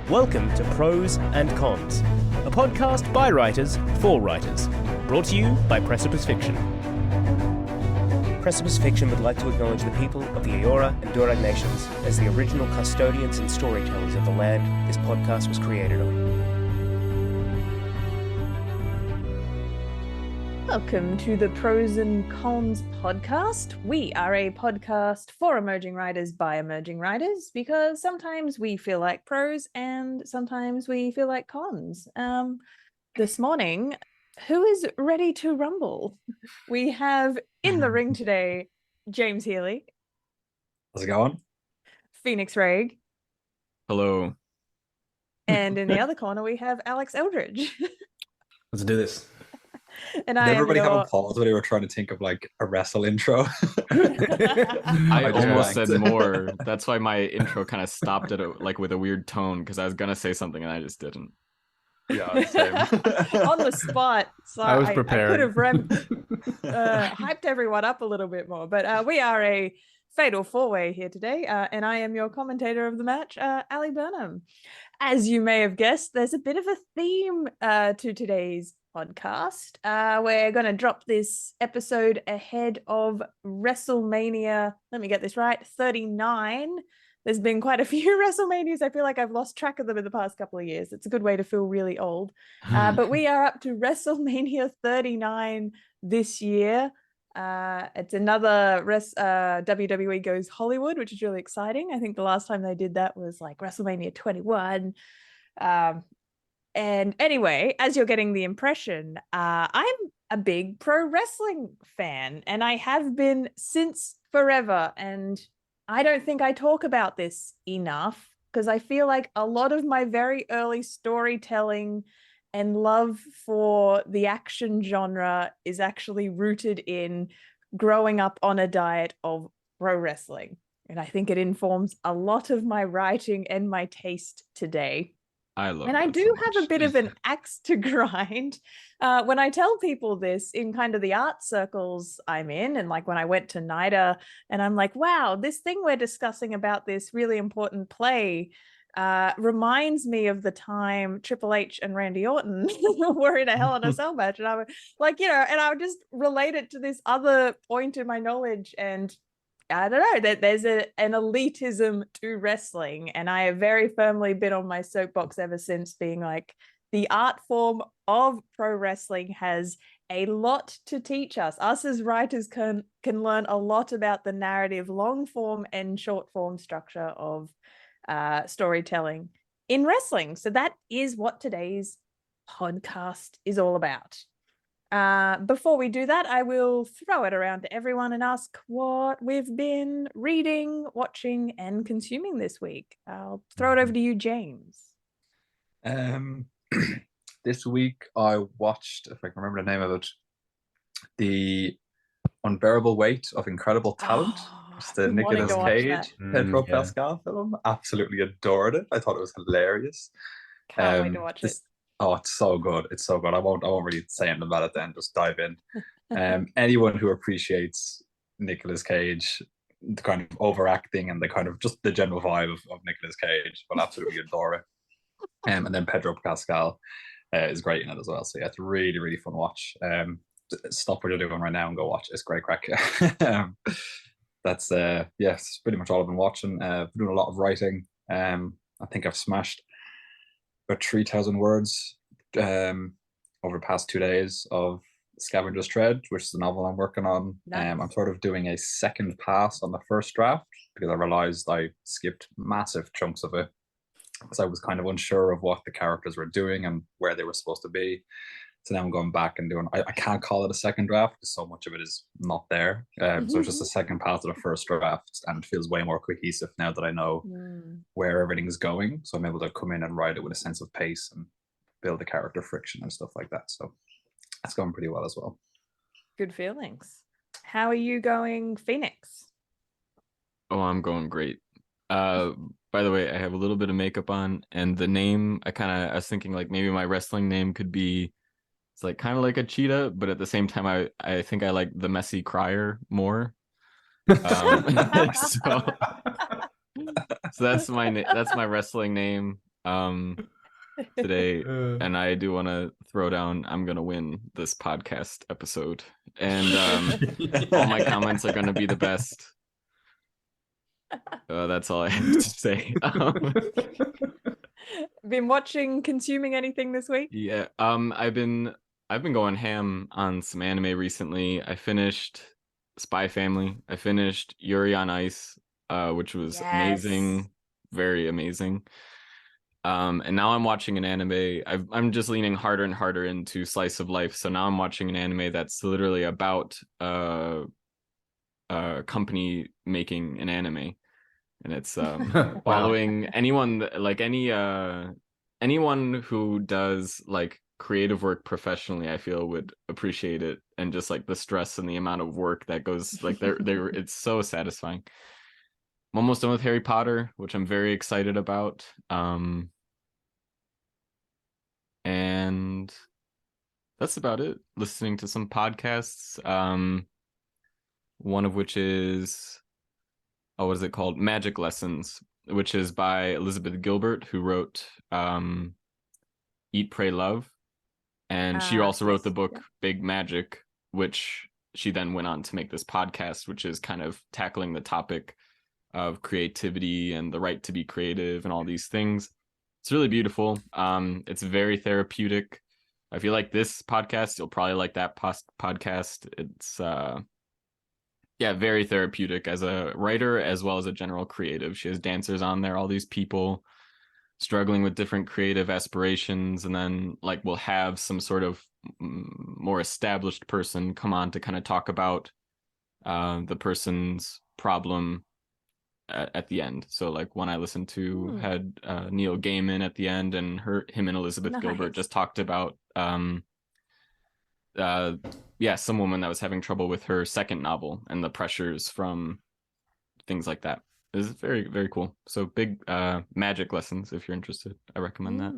Welcome to Prose and Cons, a podcast by writers for writers, brought to you by Precipice Fiction. Precipice Fiction would like to acknowledge the people of the Eora and Durag nations as the original custodians and storytellers of the land this podcast was created on. Welcome to the Prose and Cons podcast. We are a podcast for emerging writers by emerging writers because sometimes we feel like prose and sometimes we feel like cons. This morning, who is ready to rumble? We have in the ring today, James Healy. How's it going? Phoenix Raig. Hello. And in the other corner, we have Alex Eldridge. Let's do this. And Did everybody have a pause when they were trying to think of like a wrestle intro? I almost said more. That's why my intro kind of stopped at with a weird tone because I was gonna say something and I just didn't. Yeah, same. On the spot. So I was prepared. I could have hyped everyone up a little bit more, but we are a fatal four-way here today, and I am your commentator of the match, Ali Burnham. As you may have guessed, there's a bit of a theme to today's podcast. We're going to drop this episode ahead of WrestleMania. Let me get this right. 39. There's been quite a few WrestleManias. I feel like I've lost track of them in the past couple of years. It's a good way to feel really old. But we are up to WrestleMania 39 this year. It's another WWE Goes Hollywood, which is really exciting. I think the last time they did that was like WrestleMania 21. And anyway, as you're getting the impression, I'm a big pro wrestling fan, and I have been since forever. And I don't think I talk about this enough because I feel like a lot of my very early storytelling and love for the action genre is actually rooted in growing up on a diet of pro wrestling. And I think it informs a lot of my writing and my taste today. I love and I do have a bit of an axe to grind when I tell people this in kind of the art circles I'm in, and like when I went to NIDA and I'm like, wow, this thing we're discussing about this really important play reminds me of the time Triple H and Randy Orton were in a Hell in a Cell match, and I would like, and I would just relate it to this other point in my knowledge, and I don't know, that there's an elitism to wrestling, and I have very firmly been on my soapbox ever since, being like, the art form of pro wrestling has a lot to teach us. Us as writers can learn a lot about the narrative, long form and short form structure of storytelling in wrestling. So that is what today's podcast is all about. Before we do that, I will throw it around to everyone and ask what we've been reading, watching, and consuming this week. I'll throw it over to you, James. This week I watched, if I can remember the name of it, The Unbearable Weight of Incredible Talent. It's the Nicolas Cage, Pedro Pascal film. Absolutely adored it. I thought it was hilarious. Can't wait to watch it. Oh, it's so good. It's so good. I won't really say anything about it then. Just dive in. Anyone who appreciates Nicolas Cage, the kind of overacting and the kind of just the general vibe of Nicolas Cage will absolutely adore it. And then Pedro Pascal is great in it as well. So yeah, it's a really, really fun watch. Stop what you're doing right now and go watch it. It's great crack. That's yes, pretty much all I've been watching. Been doing a lot of writing. I think I've smashed about 3,000 words over the past 2 days of Scavenger's Tread, which is the novel I'm working on. Nice. I'm sort of doing a second pass on the first draft because I realized I skipped massive chunks of it because I was kind of unsure of what the characters were doing and where they were supposed to be. So now I'm going back and doing, I can't call it a second draft because so much of it is not there. So it's just a second pass of the first draft, and it feels way more cohesive now that I know where everything's going. So I'm able to come in and write it with a sense of pace and build the character friction and stuff like that. So that's going pretty well as well. Good feelings. How are you going, Phoenix? Oh, I'm going great. By the way, I have a little bit of makeup on, and the name, I was thinking like maybe my wrestling name could be, it's like kind of like a cheetah, but at the same time, I think I like the messy crier more. So that's my wrestling name. today, and I do want to throw down. I'm gonna win this podcast episode, and all my comments are gonna be the best. That's all I have to say. Been consuming anything this week? Yeah, I've been going ham on some anime recently. I finished Spy Family. I finished Yuri on Ice, which was amazing, very amazing. And now I'm watching an anime. I'm just leaning harder and harder into slice of life. So now I'm watching an anime that's literally about a company making an anime, and it's following anyone like anyone who does like creative work professionally. I feel would appreciate it, and just like the stress and the amount of work that goes like they're it's so satisfying. I'm almost done with Harry Potter, which I'm very excited about. And that's about it. Listening to some podcasts, one of which is, what is it called? Magic Lessons, which is by Elizabeth Gilbert, who wrote Eat, Pray, Love. And she also wrote the book Big Magic, which she then went on to make this podcast, which is kind of tackling the topic of creativity and the right to be creative and all these things. It's really beautiful. It's very therapeutic. I feel like this podcast, you'll probably like that podcast. It's very therapeutic as a writer as well as a general creative. She has dancers on there, all these people struggling with different creative aspirations, and then like we'll have some sort of more established person come on to kind of talk about the person's problem at the end. So like one I listened to had Neil Gaiman at the end, and him and Elizabeth Gilbert just talked about some woman that was having trouble with her second novel and the pressures from things like that. It's very, very cool. So big Magic Lessons, if you're interested, I recommend that.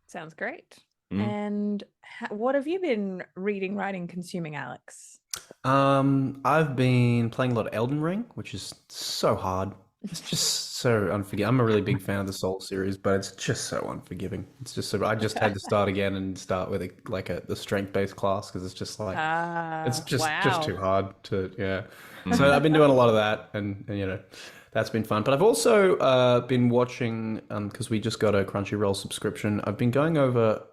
Sounds great. And what have you been reading, writing, consuming, Alex? I've been playing a lot of Elden Ring, which is so hard. It's just so unforgiving. I'm a really big fan of the Soul series, but it's just so unforgiving. It's just so I just had to start again and start with the strength-based class, because it's just like it's just too hard to So I've been doing a lot of that, and that's been fun. But I've also been watching, because we just got a Crunchyroll subscription. I've been going over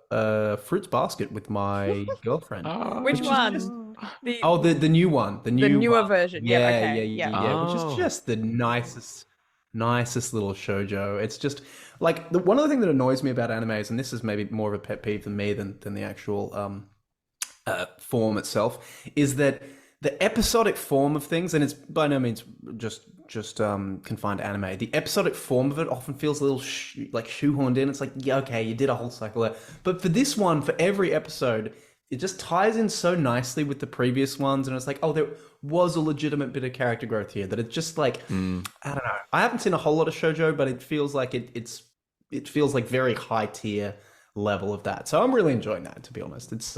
Fruits Basket with my girlfriend. Which one? The new one. The newer version. Yeah. Which is just the nicest little shoujo. It's just like one of the things that annoys me about animes, and this is maybe more of a pet peeve than me than the actual form itself, is that the episodic form of things, and it's by no means just confined to anime. The episodic form of it often feels a little shoehorned in. It's like, yeah, okay, you did a whole cycle there, but for this one, for every episode, it just ties in so nicely with the previous ones, and it's like, oh, there was a legitimate bit of character growth here. That it's just like, I don't know. I haven't seen a whole lot of shoujo, but it feels like it feels like very high tier level of that. So I'm really enjoying that, to be honest. It's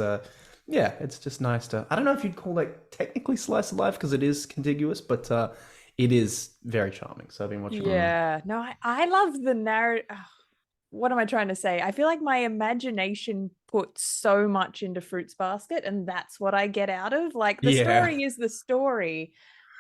it's just nice to. I don't know if you'd call that technically slice of life, because it is contiguous, but it is very charming. So I've been watching. Yeah, no, I love the narrative. What am I trying to say? I feel like my imagination puts so much into Fruits Basket, and that's what I get out of. Like the story is the story,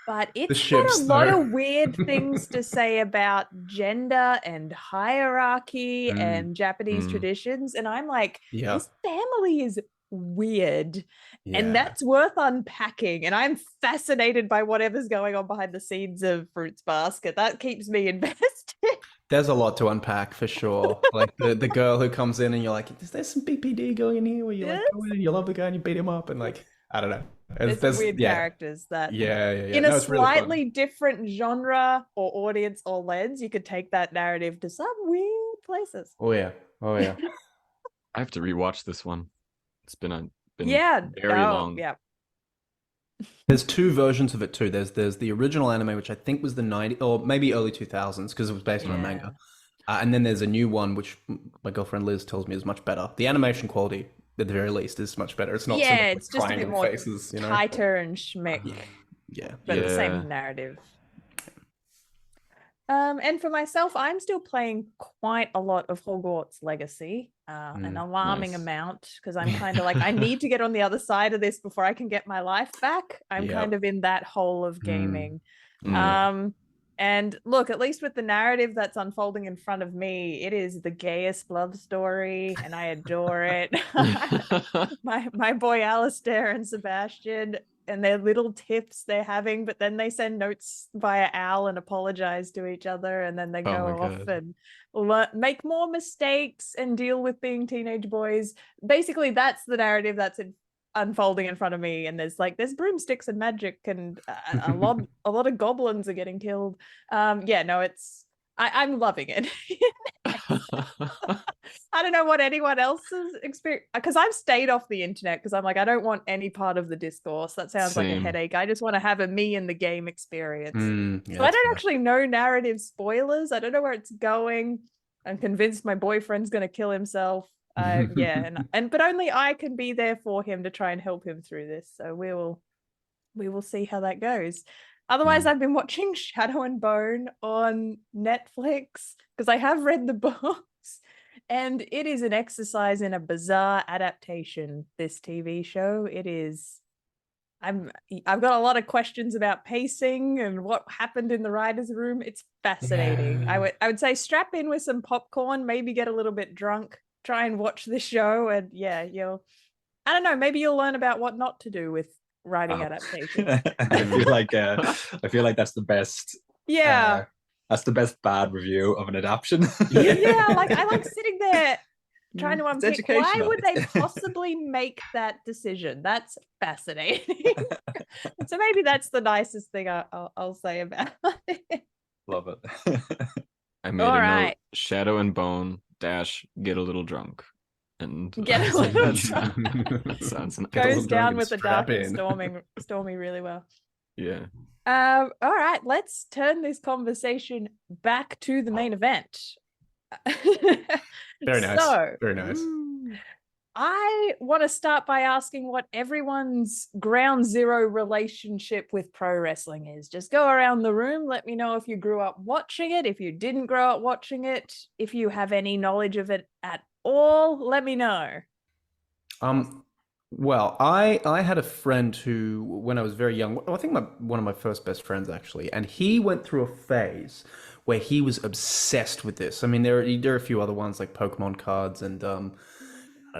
but it's got a lot of weird things to say about gender and hierarchy and Japanese traditions, and I'm like, this family is weird, and that's worth unpacking, and I'm fascinated by whatever's going on behind the scenes of Fruits Basket. That keeps me invested. There's a lot to unpack for sure. Like the girl who comes in and you're like, is there some BPD going in here where you like go in and you love the guy and you beat him up, and like, I don't know. There's weird characters that in a slightly really different genre or audience or lens, you could take that narrative to some weird places. Oh yeah. I have to rewatch this one. It's been very long. Yeah. There's two versions of it too. There's the original anime, which I think was the 90s or maybe early 2000s, because it was based on a manga. And then there's a new one, which my girlfriend Liz tells me is much better. The animation quality, at the very least, is much better. It's not sort of it's just a bit more faces, tighter and schmick. Yeah. But the same narrative. And for myself, I'm still playing quite a lot of Hogwarts Legacy, an alarming nice. amount, because I'm kind of like, I need to get on the other side of this before I can get my life back. I'm kind of in that hole of gaming. And look, at least with the narrative that's unfolding in front of me, it is the gayest love story, and I adore it. my boy Alistair and Sebastian, and their little tiffs they're having, but then they send notes via Al and apologize to each other, and then they go off and make more mistakes and deal with being teenage boys. Basically, that's the narrative that's unfolding in front of me, and there's broomsticks and magic, and a lot of goblins are getting killed. I'm loving it. I don't know what anyone else's experience, because I've stayed off the internet because I'm like, I don't want any part of the discourse. That sounds like a headache. I just want to have a me in the game experience. So I don't actually know narrative spoilers. I don't know where it's going. I'm convinced my boyfriend's going to kill himself. But only I can be there for him to try and help him through this. So we will see how that goes. Otherwise, I've been watching Shadow and Bone on Netflix because I have read the books, and it is an exercise in a bizarre adaptation, this TV show. It is. I've got a lot of questions about pacing and what happened in the writer's room. It's fascinating. Yeah. I would say strap in with some popcorn, maybe get a little bit drunk, try and watch the show, and I don't know, maybe you'll learn about what not to do with writing adaptations. I feel like that's the best. That's the best bad review of an adaptation. Like I like sitting there trying to unpick why would they possibly make that decision. That's fascinating. So maybe that's the nicest thing I'll say about it. Love it. I made a note: Shadow and Bone - get a little drunk. And get a little that sounds nice. Goes down with the dark and stormy really well. Yeah. All right, let's turn this conversation back to the main event. Very nice. Very nice. I want to start by asking what everyone's ground zero relationship with pro wrestling is. Just go around the room. Let me know if you grew up watching it, if you didn't grow up watching it, if you have any knowledge of it at all. Let me know. Well, I had a friend who, when I was very young, I think one of my first best friends actually, and he went through a phase where he was obsessed with this. I mean, there are a few other ones like Pokemon cards, and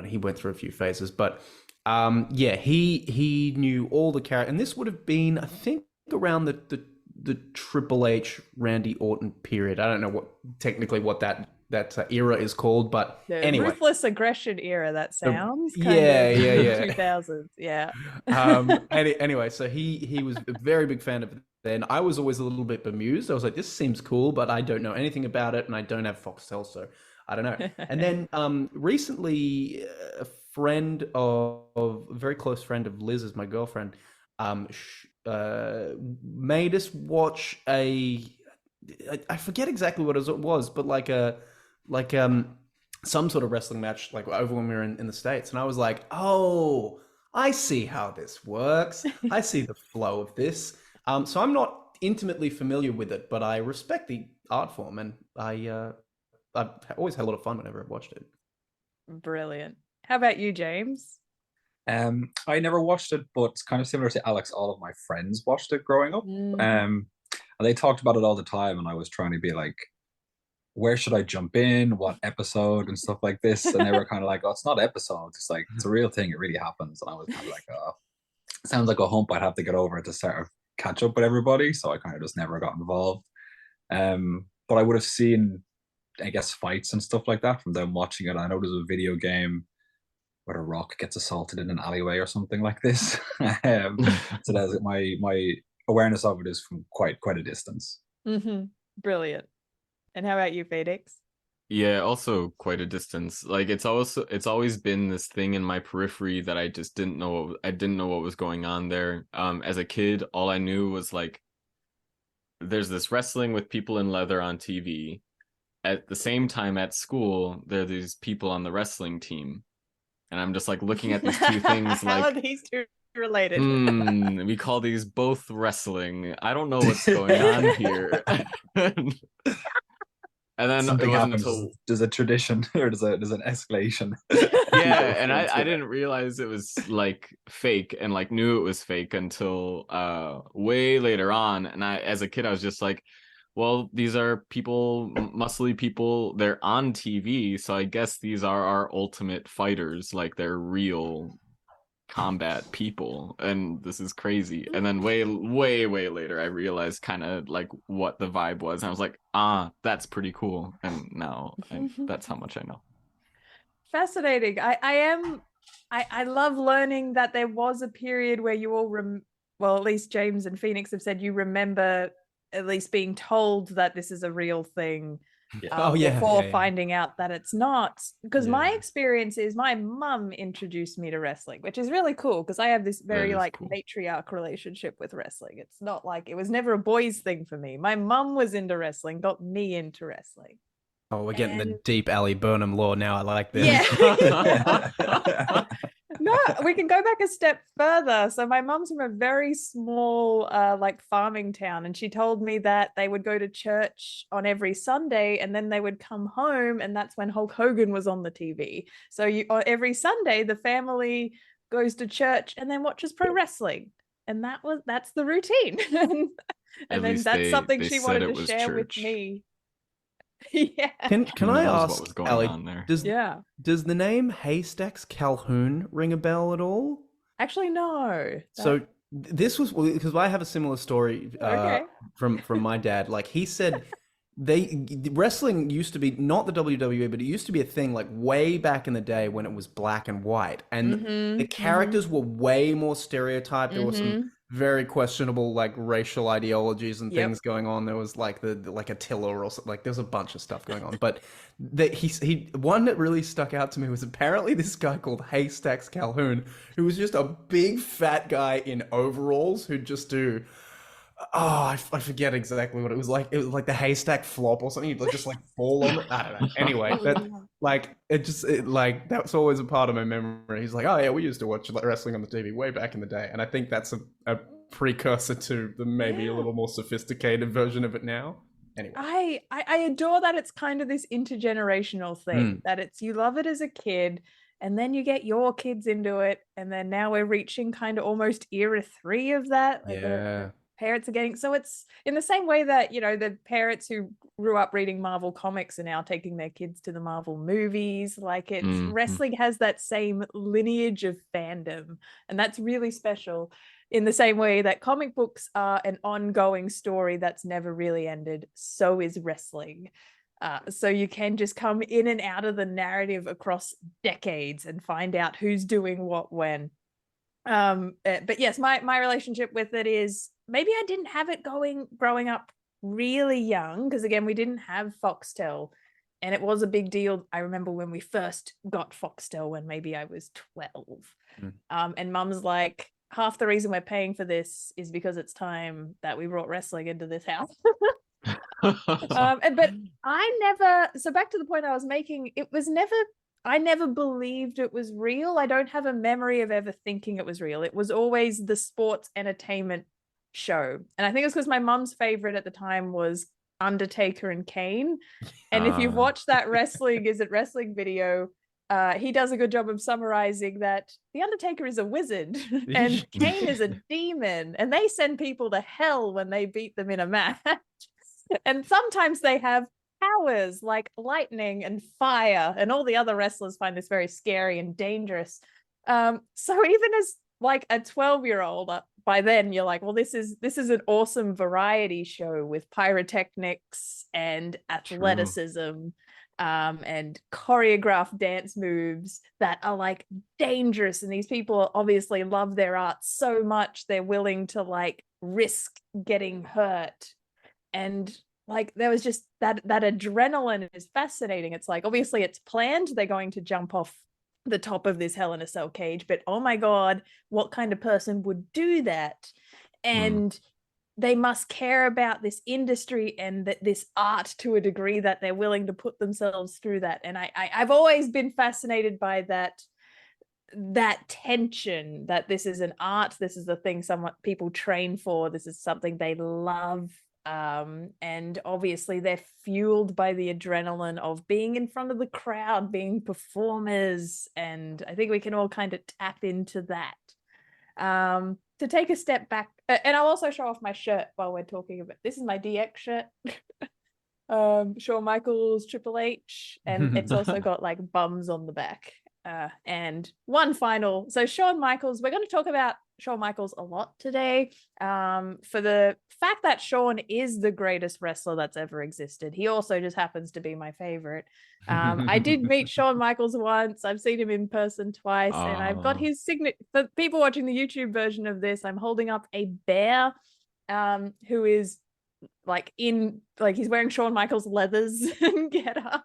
he went through a few phases, but he knew all the characters, and this would have been, I think, around the Triple H Randy Orton period. I don't know what that era is called, but anyway, ruthless aggression era. That sounds kind of 2000s. Yeah. Anyway, so he was a very big fan of it. Then I was always a little bit bemused. I was like, this seems cool, but I don't know anything about it, and I don't have Foxtel, so I don't know. And then recently, a very close friend of Liz's, my girlfriend, made us watch I forget exactly what it was, but some sort of wrestling match, like over when we were in the States. And I was like, oh, I see how this works. I see the flow of this. So I'm not intimately familiar with it, but I respect the art form, and I've always had a lot of fun whenever I've watched it. Brilliant. How about you, James? I never watched it, but kind of similar to Alex, all of my friends watched it growing up. And they talked about it all the time, and I was trying to be like, where should I jump in? What episode and stuff like this? And they were kind of like, oh, it's not episodes. It's like, it's a real thing. It really happens. And I was kind of like, oh, it sounds like a hump I'd have to get over to sort of catch up with everybody. So I kind of just never got involved. But I would have seen, I guess, fights and stuff like that from them watching it. I know there's a video game where a rock gets assaulted in an alleyway or something like this. So that's my awareness of it is from quite a distance. Brilliant. And how about you, Phoenix? Yeah, also quite a distance. Like it's always been this thing in my periphery that I just didn't know. I didn't know what was going on there. As a kid, all I knew was like, there's this wrestling with people in leather on TV. At the same time, at school, there are these people on the wrestling team, and I'm just like looking at these two things. How like, are these two related. We call these both wrestling. I don't know what's going on here. And then Something it wasn't happens. until There's a tradition, or there's an escalation. yeah, and I didn't realize it was like fake, and like knew it was fake until way later on. And I, as a kid, I was just like, well, these are people, muscly people. They're on TV, so I guess these are our ultimate fighters. Like they're real combat people, and this is crazy. And then way later I realized kind of like what the vibe was, and I was like, that's pretty cool. And now that's how much I know. Fascinating. I love learning that there was a period where you all well, at least James and Phoenix have said you remember at least being told that this is a real thing. Before finding out that it's not. Because my experience is my mum introduced me to wrestling, which is really cool because I have this very like cool matriarch relationship with wrestling. It's not like, it was never a boys thing for me. My mum was into wrestling, got me into wrestling. Oh, we're getting the deep Ali Burnham lore now. I like this. Yeah. No, we can go back a step further. So my mum's from a very small like farming town, and she told me that they would go to church on every Sunday, and then they would come home, and that's when Hulk Hogan was on the TV. So every Sunday the family goes to church and then watches pro wrestling, and that's the routine. and then that's something she wanted to share with me. Yeah. Can I ask, what was going Ali, on there? Does the name Haystacks Calhoun ring a bell at all? Actually, no. So this was because I have a similar story from my dad. Like he said, wrestling used to be not the WWE, but it used to be a thing like way back in the day when it was black and white, and the characters were way more stereotyped. There were some very questionable like racial ideologies and things going on. There was like like Attila or something. Like there's a bunch of stuff going on. But he one that really stuck out to me was apparently this guy called Haystacks Calhoun, who was just a big fat guy in overalls who'd just do. I forget exactly what it was like. It was like the haystack flop or something. You'd just like fall on it. I don't know. Anyway, that's always a part of my memory. He's like, oh yeah, we used to watch wrestling on the TV way back in the day, and I think that's a precursor to the maybe a little more sophisticated version of it now. Anyway, I adore that it's kind of this intergenerational thing, that it's, you love it as a kid, and then you get your kids into it, and then now we're reaching kind of almost era 3 of that. Like parents are getting, so it's in the same way that, you know, the parents who grew up reading Marvel comics are now taking their kids to the Marvel movies. Like it's wrestling has that same lineage of fandom, and that's really special. In the same way that comic books are an ongoing story that's never really ended, so is wrestling. So you can just come in and out of the narrative across decades and find out who's doing what when. But yes, my relationship with it is, maybe I didn't have it growing up really young, because again, we didn't have Foxtel, and it was a big deal. I remember when we first got Foxtel when maybe I was 12. And Mum's like, half the reason we're paying for this is because it's time that we brought wrestling into this house. But I never, so back to the point I was making, I never believed it was real. I don't have a memory of ever thinking it was real. It was always the sports entertainment show. And I think it's because my mum's favorite at the time was Undertaker and Kane. And if you've watched that wrestling video, he does a good job of summarizing that the Undertaker is a wizard and Kane is a demon, and they send people to hell when they beat them in a match. And sometimes they have powers like lightning and fire, and all the other wrestlers find this very scary and dangerous. So even as like a 12-year-old, by then you're like, well, this is an awesome variety show with pyrotechnics and athleticism, and choreographed dance moves that are like dangerous, and these people obviously love their art so much they're willing to like risk getting hurt. And like there was just that adrenaline is fascinating. It's like, obviously it's planned, they're going to jump off the top of this Hell in a Cell cage, but oh my god, what kind of person would do that? And they must care about this industry and this art to a degree that they're willing to put themselves through that. And I've always been fascinated by that that tension that this is an art, this is the thing people train for, this is something they love, and obviously they're fueled by the adrenaline of being in front of the crowd, being performers, and I think we can all kind of tap into that. To take a step back, and I'll also show off my shirt while we're talking about this. Is my DX shirt. Shawn Michaels, Triple H, and it's also got like bums on the back. And one final, so Shawn Michaels, we're going to talk about Shawn Michaels a lot today, for the fact that Shawn is the greatest wrestler that's ever existed. He also just happens to be my favorite. I did meet Shawn Michaels once. I've seen him in person twice, and I've got his signature. For people watching the YouTube version of this, I'm holding up a bear, who is he's wearing Shawn Michaels leathers and get up.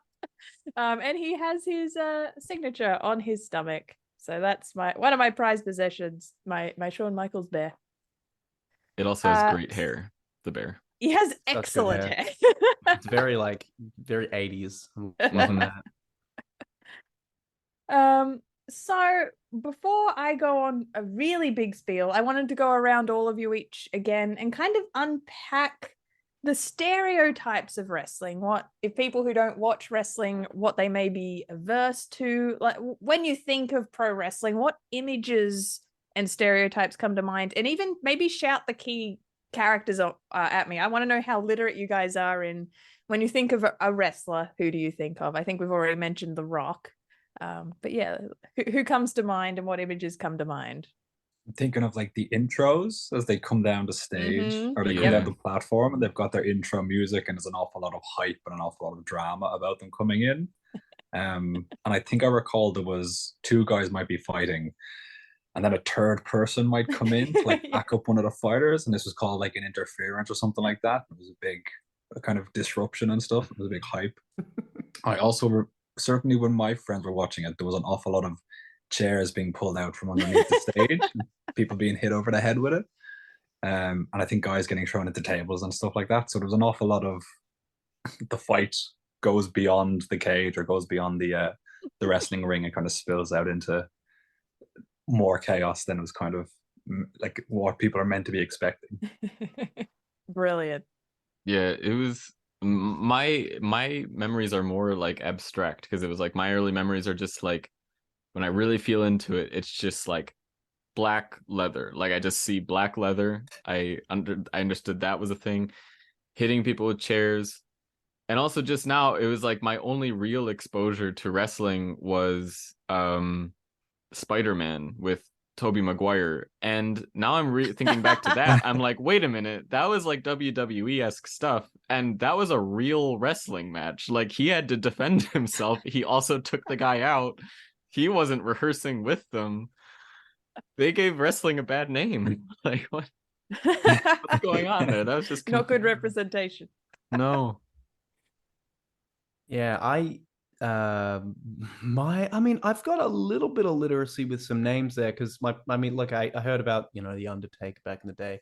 And he has his signature on his stomach. So that's one of my prized possessions, my Shawn Michaels bear. It also has great hair, the bear. He has excellent hair. It's very very 80s. I'm loving that. So before I go on a really big spiel, I wanted to go around all of you each again and kind of unpack the stereotypes of wrestling. What if people who don't watch wrestling, what they may be averse to, like when you think of pro wrestling, what images and stereotypes come to mind, and even maybe shout the key characters at me. I want to know how literate you guys are in when you think of a wrestler. Who do you think of? I think we've already mentioned The Rock, but yeah, who comes to mind and what images come to mind? I'm thinking of like the intros as they come down the stage, or they come down the platform, and they've got their intro music, and there's an awful lot of hype and an awful lot of drama about them coming in. And I think I recall there was two guys might be fighting, and then a third person might come in to like back up one of the fighters, and this was called like an interference or something like that. It was a big kind of disruption and stuff. It was a big hype. I also certainly when my friends were watching it, there was an awful lot of chairs being pulled out from underneath the stage, people being hit over the head with it, and I think guys getting thrown into tables and stuff like that. So there was an awful lot of the fight goes beyond the cage or goes beyond the wrestling ring and kind of spills out into more chaos than it was kind of like what people are meant to be expecting. Brilliant. Yeah, it was my memories are more like abstract, because it was like my early memories are just like when I really feel into it, it's just like black leather. Like I just see black leather. I understood that was a thing. Hitting people with chairs. And also just now, it was like my only real exposure to wrestling was Spider-Man with Tobey Maguire. And now I'm thinking back to that. I'm like, wait a minute, that was like WWE-esque stuff. And that was a real wrestling match. Like he had to defend himself. He also took the guy out. He wasn't rehearsing with them. They gave wrestling a bad name. Like what's going on there? That was just not good representation. No. Yeah, I've got a little bit of literacy with some names there, because I heard about, the Undertaker back in the day,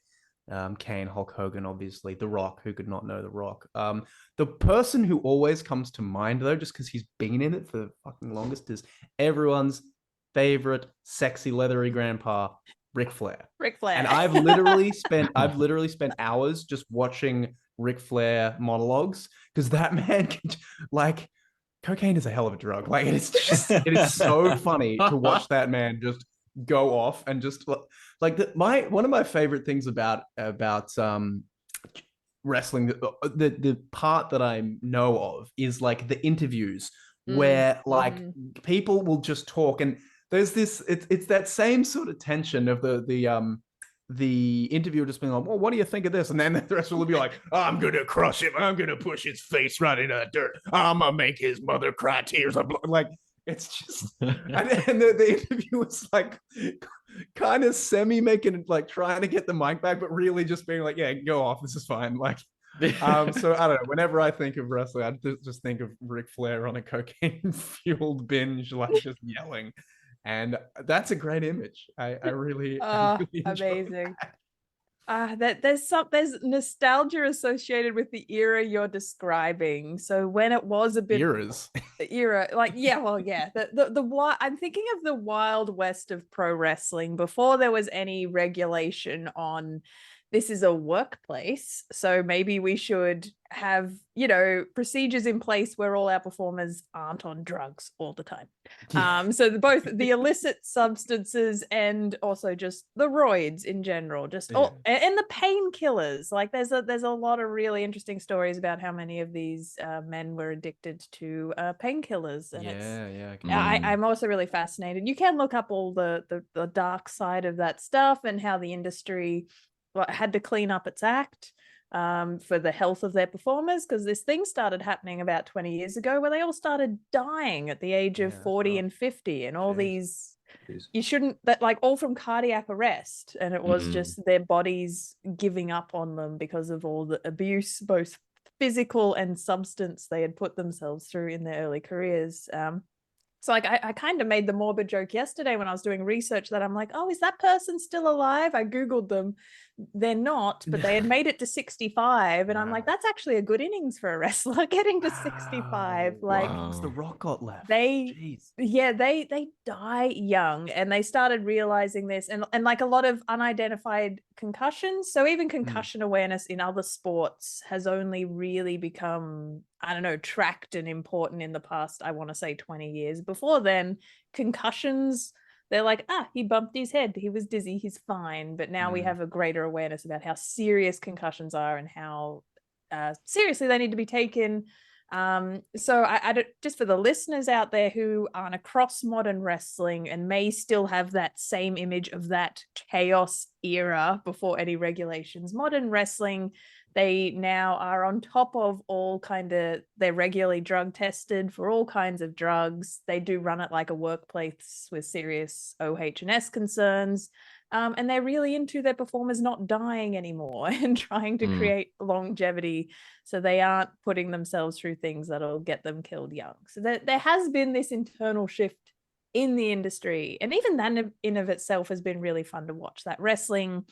Kane, Hulk Hogan, obviously, The Rock. Who could not know The Rock? The person who always comes to mind though, just because he's been in it for the fucking longest, is everyone's favorite sexy leathery grandpa, Ric Flair. Ric Flair. And I've literally spent hours just watching Ric Flair monologues, because that man can, like, cocaine is a hell of a drug. Like it is so funny to watch that man just go off and just one of my favorite things about wrestling, the part that I know of is like the interviews where like people will just talk, and there's this it's that same sort of tension of the interviewer just being like, well, what do you think of this? And then the wrestler will be like, I'm going to crush him. I'm going to push his face right into the dirt. I'm going to make his mother cry tears of blood. Like, it's just, and the interviewer's like kind of semi-making, like trying to get the mic back, but really just being like, yeah, go off. This is fine. Like, so I don't know. Whenever I think of wrestling, I just think of Ric Flair on a cocaine-fueled binge, like just yelling. And that's a great image. I really, amazing. There's nostalgia associated with the era you're describing. So when it was a bit Eras. era, like I'm thinking of the Wild West of pro wrestling before there was any regulation on this is a workplace, so maybe we should have, procedures in place where all our performers aren't on drugs all the time. Yeah. So both the illicit substances and also just the roids in general, and the painkillers. Like there's a lot of really interesting stories about how many of these men were addicted to painkillers. And I'm also really fascinated. You can look up all the dark side of that stuff and how the industry had to clean up its act for the health of their performers, because this thing started happening about 20 years ago where they all started dying at the age of 40 and 50, and all these all from cardiac arrest, and it was just their bodies giving up on them because of all the abuse, both physical and substance, they had put themselves through in their early careers. So like I kind of made the morbid joke yesterday when I was doing research that I'm like, oh, is that person still alive? I Googled them. They're not, but they had made it to 65. And I'm like, that's actually a good innings for a wrestler, getting to 65. Like The Rock got left. They die young, and they started realizing this, and like a lot of unidentified concussions. So even concussion awareness in other sports has only really become, I don't know, tracked and important in the past, I want to say 20 years. Before then, concussions, they're like, he bumped his head, he was dizzy, he's fine. But now we have a greater awareness about how serious concussions are and how seriously they need to be taken. So I don't, just for the listeners out there who aren't across modern wrestling and may still have that same image of that chaos era before any regulations, modern wrestling, they now are on top of all they're regularly drug tested for all kinds of drugs. They do run it like a workplace with serious OH&S concerns. And they're really into their performers not dying anymore and trying to create longevity, so they aren't putting themselves through things that'll get them killed young. So there has been this internal shift in the industry, and even that in of itself has been really fun to watch. That wrestling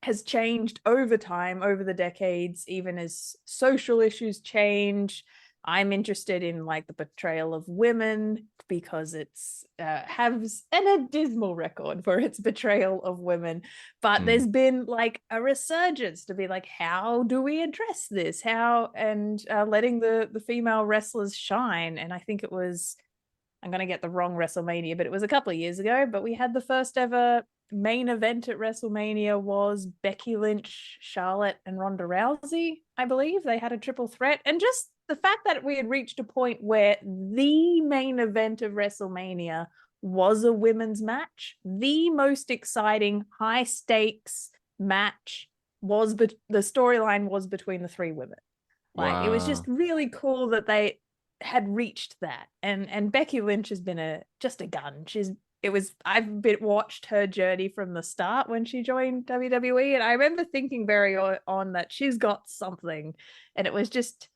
has changed over time, over the decades, even as social issues change. I'm interested in like the portrayal of women because it's has a dismal record for its portrayal of women. But there's been like a resurgence to be like, how do we address this? Letting the female wrestlers shine. And I think it was, I'm going to get the wrong WrestleMania, but it was a couple of years ago, but we had the first ever main event at WrestleMania was Becky Lynch, Charlotte, and Ronda Rousey, I believe. They had a triple threat. And just the fact that we had reached a point where the main event of WrestleMania was a women's match, the most exciting, high stakes match was, the storyline was between the three women. Like, it was just really cool that they had reached that. And Becky Lynch has been just a gun. I've watched her journey from the start when she joined WWE, and I remember thinking very on that she's got something, and it was just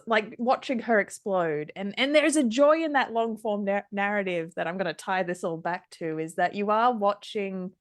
like watching her explode. And there's a joy in that long form narrative that I'm going to tie this all back to, is that you are watching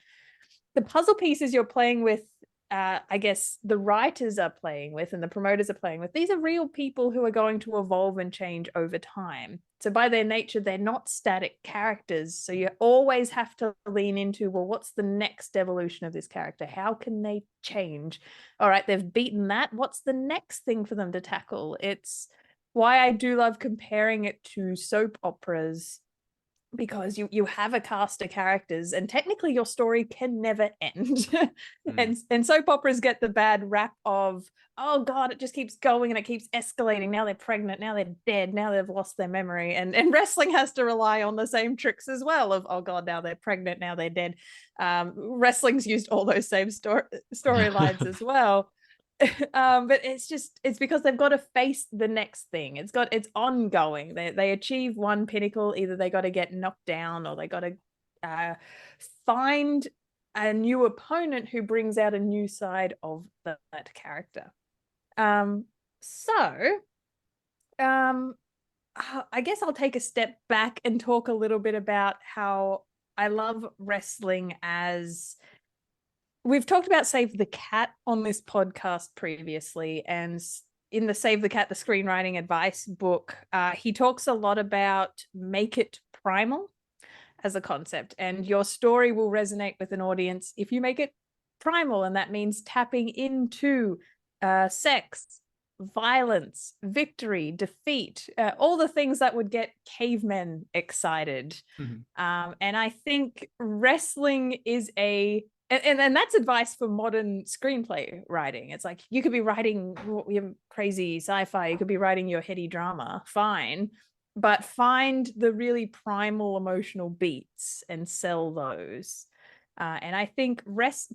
the puzzle pieces you're playing with. I guess the writers are playing with and the promoters are playing with. These are real people who are going to evolve and change over time. So by their nature, they're not static characters. So you always have to lean into, well, what's the next evolution of this character? How can they change? All right, they've beaten that. What's the next thing for them to tackle? It's why I do love comparing it to soap operas, because you have a cast of characters and technically your story can never end. and soap operas get the bad rap of, oh God, it just keeps going and it keeps escalating. Now they're pregnant, now they're dead, now they've lost their memory. And wrestling has to rely on the same tricks as well of, oh God, now they're pregnant, now they're dead. Wrestling's used all those same storylines as well. But it's because they've got to face the next thing. It's ongoing. They achieve one pinnacle, either they got to get knocked down or they got to find a new opponent who brings out a new side of that character. I guess I'll take a step back and talk a little bit about how I love wrestling as we've talked about Save the Cat on this podcast previously, and in the Save the Cat, the screenwriting advice book, he talks a lot about make it primal as a concept, and your story will resonate with an audience if you make it primal, and that means tapping into sex, violence, victory, defeat, all the things that would get cavemen excited. And I think wrestling is and that's advice for modern screenplay writing. It's like, you could be writing your crazy sci-fi, you could be writing your heady drama, fine, but find the really primal emotional beats and sell those. And I think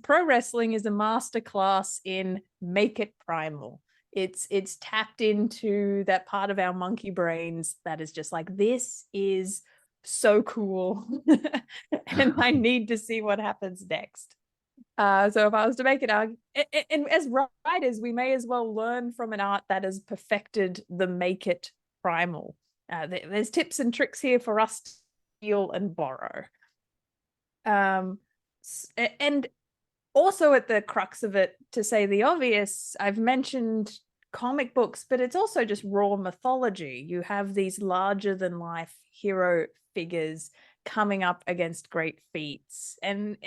pro wrestling is a masterclass in make it primal. It's tapped into that part of our monkey brains that is just like, this is so cool, and I need to see what happens next. So if I was to make it, and as writers, we may as well learn from an art that has perfected the make it primal. There's tips and tricks here for us to steal and borrow. And also at the crux of it, to say the obvious, I've mentioned comic books, but it's also just raw mythology. You have these larger than life hero figures coming up against great feats, and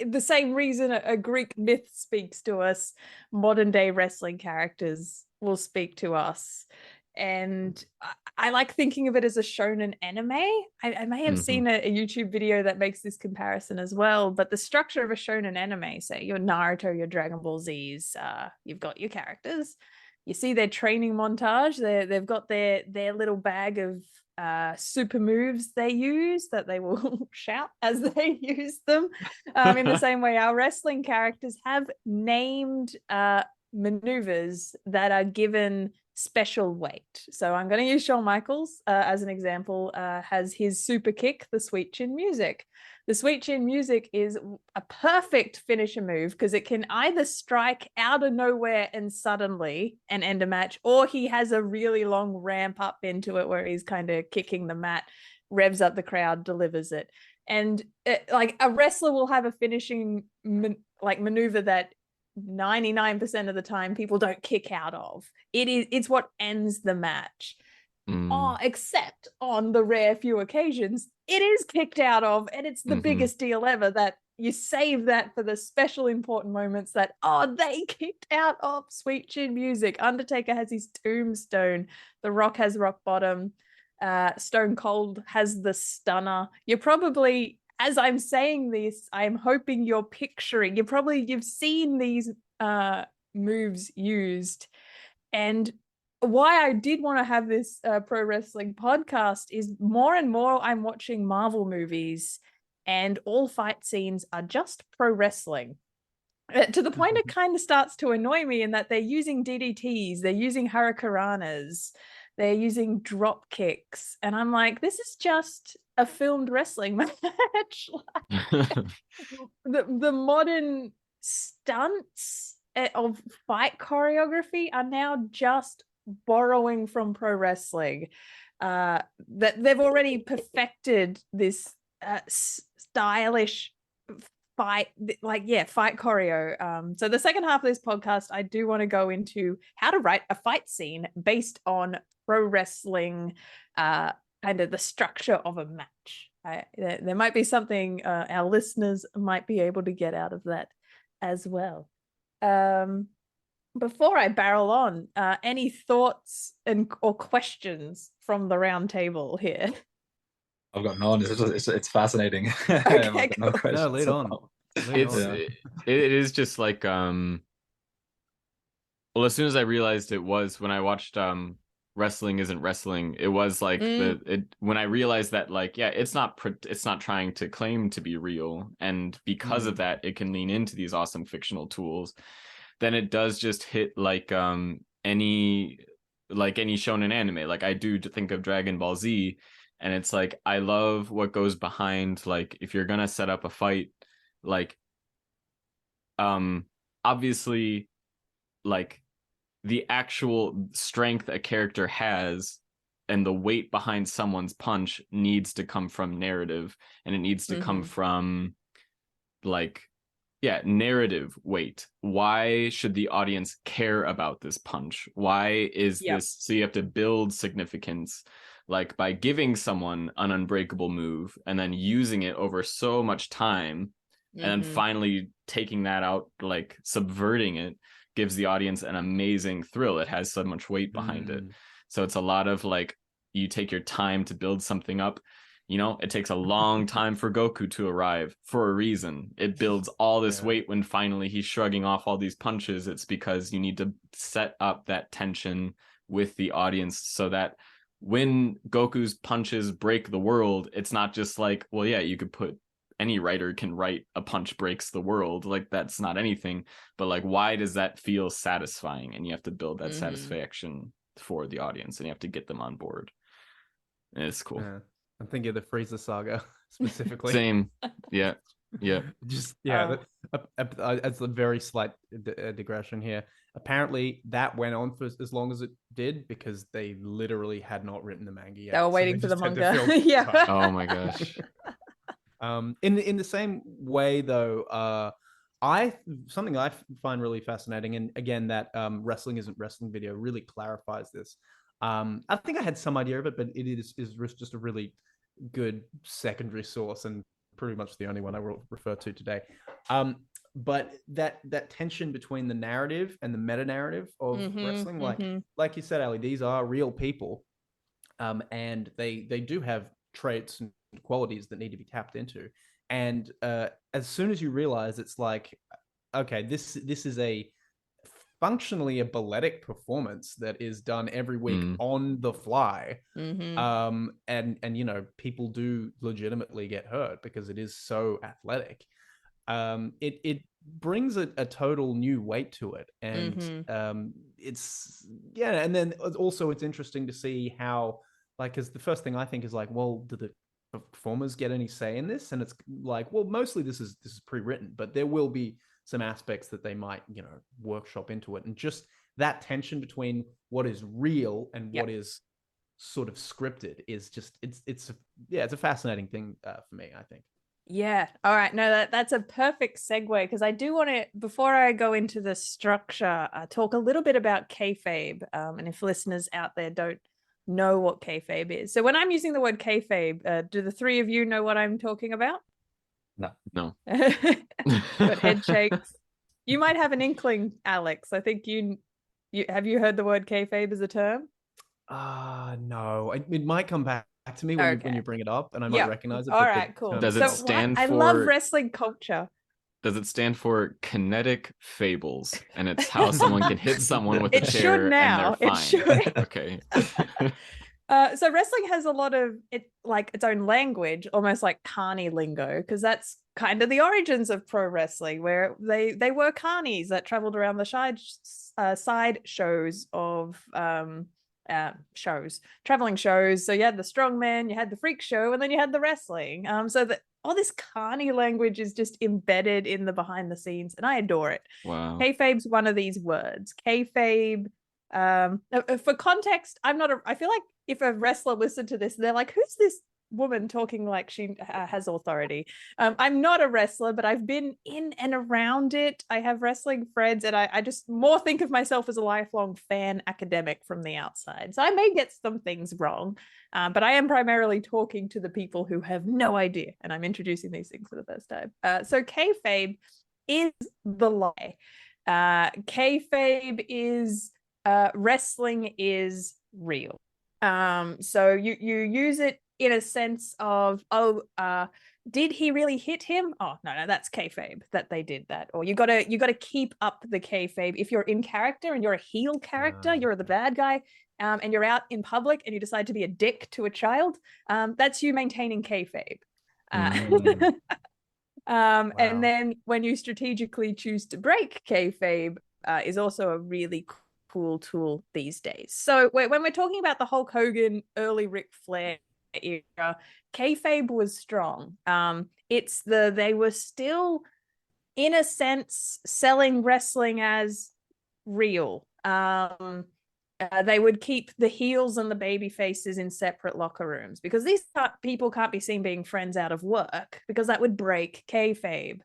the same reason a Greek myth speaks to us, modern day wrestling characters will speak to us. And I like thinking of it as a shonen anime. I may have seen a YouTube video that makes this comparison as well, but the structure of a shonen anime, say your Naruto, your Dragon Ball Zs, you've got your characters, you see their training montage, they've got their little bag of super moves they use that they will shout as they use them. In the same way, our wrestling characters have named maneuvers that are given special weight. So I'm going to use Shawn Michaels as an example, has his super kick, the sweet chin music. The sweet chin music is a perfect finisher move because it can either strike out of nowhere and suddenly and end a match, or he has a really long ramp up into it where he's kind of kicking the mat, revs up the crowd, delivers it. And like a wrestler will have a finishing maneuver that 99% of the time people don't kick out of. It's what ends the match. Except on the rare few occasions it is kicked out of, and it's the biggest deal ever, that you save that for the special important moments that they kicked out of. Sweet chin music. Undertaker has his tombstone, The Rock has rock bottom, Stone Cold has the stunner. You're probably, as I'm saying this, I'm hoping you're picturing, you've seen these moves used. And why I did want to have this pro wrestling podcast is more and more I'm watching Marvel movies and all fight scenes are just pro wrestling. To the point it kind of starts to annoy me in that they're using DDTs, they're using Hurricanranas, they're using drop kicks. And I'm like, this is just a filmed wrestling match. The modern stunts of fight choreography are now just borrowing from pro wrestling. That they've already perfected this stylish fight choreo. So the second half of this podcast, I do want to go into how to write a fight scene based on pro wrestling, kind of the structure of a match. There might be something our listeners might be able to get out of that as well. Before I barrel on, any thoughts or questions from the round table here? I've got none. It's fascinating. Okay, No cool. questions. No, lead on. It is just like well, as soon as I realized it was when I watched Wrestling Isn't Wrestling, it was like when I realized that, like, yeah, it's not trying to claim to be real, and because of that it can lean into these awesome fictional tools. Then it does just hit like any shonen anime. Like I do think of Dragon Ball Z, and it's like I love what goes behind, like if you're gonna set up a fight, like obviously like the actual strength a character has and the weight behind someone's punch needs to come from narrative, and it needs to come from like narrative weight. Why should the audience care about this punch? Why is this? So you have to build significance, like by giving someone an unbreakable move and then using it over so much time, and then finally taking that out, like subverting it, gives the audience an amazing thrill. It has so much weight behind it. So it's a lot of like, you take your time to build something up. You know, it takes a long time for Goku to arrive for a reason. It builds all this weight when finally he's shrugging off all these punches. It's because you need to set up that tension with the audience so that when Goku's punches break the world, it's not just like, well, yeah, you could put, any writer can write a punch breaks the world. Like, that's not anything. But like, why does that feel satisfying? And you have to build that satisfaction for the audience, and you have to get them on board. And it's cool. Yeah. I'm thinking of the Frieza saga specifically. Same. Yeah. Just as a very slight digression here. Apparently, that went on for as long as it did because they literally had not written the manga yet. They were waiting for the manga. Yeah. Oh my gosh. In the same way, though, something I find really fascinating, and again, that Wrestling Isn't Wrestling video really clarifies this. I think I had some idea of it, but it is just a really good secondary source and pretty much the only one I will refer to today. But that tension between the narrative and the meta narrative of wrestling, like you said, Ali, these are real people, and they do have traits and qualities that need to be tapped into. And as soon as you realize it's like, okay, this is functionally a balletic performance that is done every week on the fly, and you know, people do legitimately get hurt because it is so athletic. It brings a total new weight to it, and and then also it's interesting to see how, like, because the first thing I think is like, well, do the performers get any say in this? And it's like, well, mostly this is pre-written, but there will be some aspects that they might, you know, workshop into it. And just that tension between what is real and what is sort of scripted is just, it's a fascinating thing for me, I think. Yeah. All right. No, that's a perfect segue, because I do want to, before I go into the structure, talk a little bit about kayfabe. And if listeners out there don't know what kayfabe is. So when I'm using the word kayfabe, do the three of you know what I'm talking about? No. But head shakes. You might have an inkling, Alex. I think you have you heard the word kayfabe as a term? No. It might come back to me when you bring it up, and I might recognize it. All right, cool. Does it stand for? I love wrestling culture. Does it stand for kinetic fables? And it's how someone can hit someone with a chair should now. and they're fine. It should. Okay. So wrestling has a lot of its own language, almost like carny lingo, because that's kind of the origins of pro wrestling, where they were carnies that traveled around the side shows of traveling shows. So you had the strongman, you had the freak show, and then you had the wrestling. So that all this carny language is just embedded in the behind the scenes, and I adore it. Wow. Kayfabe's one of these words. Kayfabe. For context, I feel like if a wrestler listened to this, they're like, who's this woman talking like she has authority? I'm not a wrestler, but I've been in and around it. I have wrestling friends, and I just more think of myself as a lifelong fan academic from the outside. So I may get some things wrong, but I am primarily talking to the people who have no idea, and I'm introducing these things for the first time. So kayfabe is the lie. Kayfabe is wrestling is real. So you use it in a sense of, did he really hit him? Oh no, that's kayfabe that they did that. Or you gotta keep up the kayfabe. If you're in character and you're a heel character, you're the bad guy, and you're out in public and you decide to be a dick to a child, that's you maintaining kayfabe. Wow. And then when you strategically choose to break kayfabe, is also a really cool tool these days. So when we're talking about the Hulk Hogan, early Ric Flair era, kayfabe was strong. They were still, in a sense, selling wrestling as real. They would keep the heels and the baby faces in separate locker rooms, because these people can't be seen being friends out of work, because that would break kayfabe.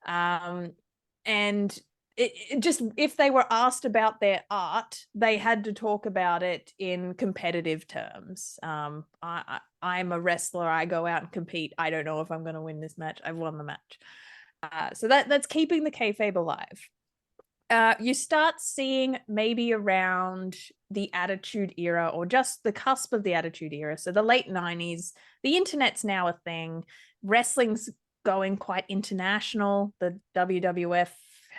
And it just, if they were asked about their art, they had to talk about it in competitive terms. I'm a wrestler. I go out and compete. I don't know if I'm going to win this match. I've won the match. So that's keeping the kayfabe alive. You start seeing maybe around the Attitude Era, or just the cusp of the Attitude Era. So the late 90s, the internet's now a thing. Wrestling's going quite international. The WWF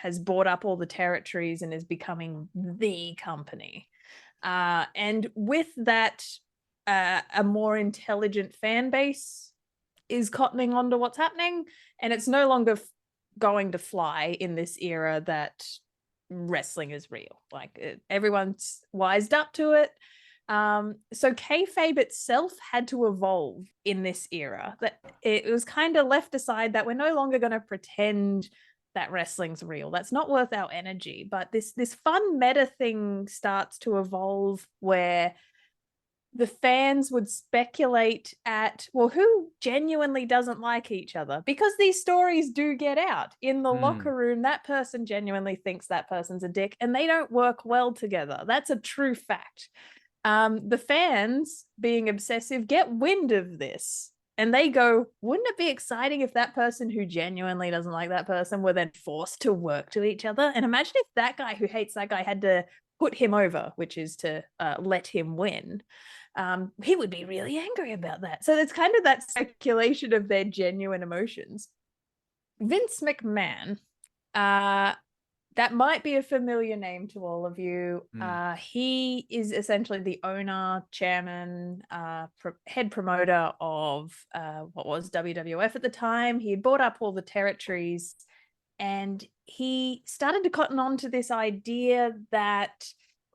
has bought up all the territories and is becoming the company. And with that, a more intelligent fan base is cottoning onto what's happening, and it's no longer going to fly in this era that wrestling is real. Like, everyone's wised up to it. So kayfabe itself had to evolve in this era. That it was kind of left aside that we're no longer going to pretend that wrestling's real. That's not worth our energy. But this fun meta thing starts to evolve, where the fans would speculate at, well, who genuinely doesn't like each other? Because these stories do get out. In the locker room, that person genuinely thinks that person's a dick, and they don't work well together. That's a true fact. The fans, being obsessive, get wind of this, and they go, wouldn't it be exciting if that person who genuinely doesn't like that person were then forced to work to each other? And imagine if that guy who hates that guy had to put him over, which is to let him win. He would be really angry about that. So it's kind of that speculation of their genuine emotions. Vince McMahon, that might be a familiar name to all of you. He is essentially the owner, chairman, head promoter of what was WWF at the time. He had bought up all the territories, and he started to cotton on to this idea that,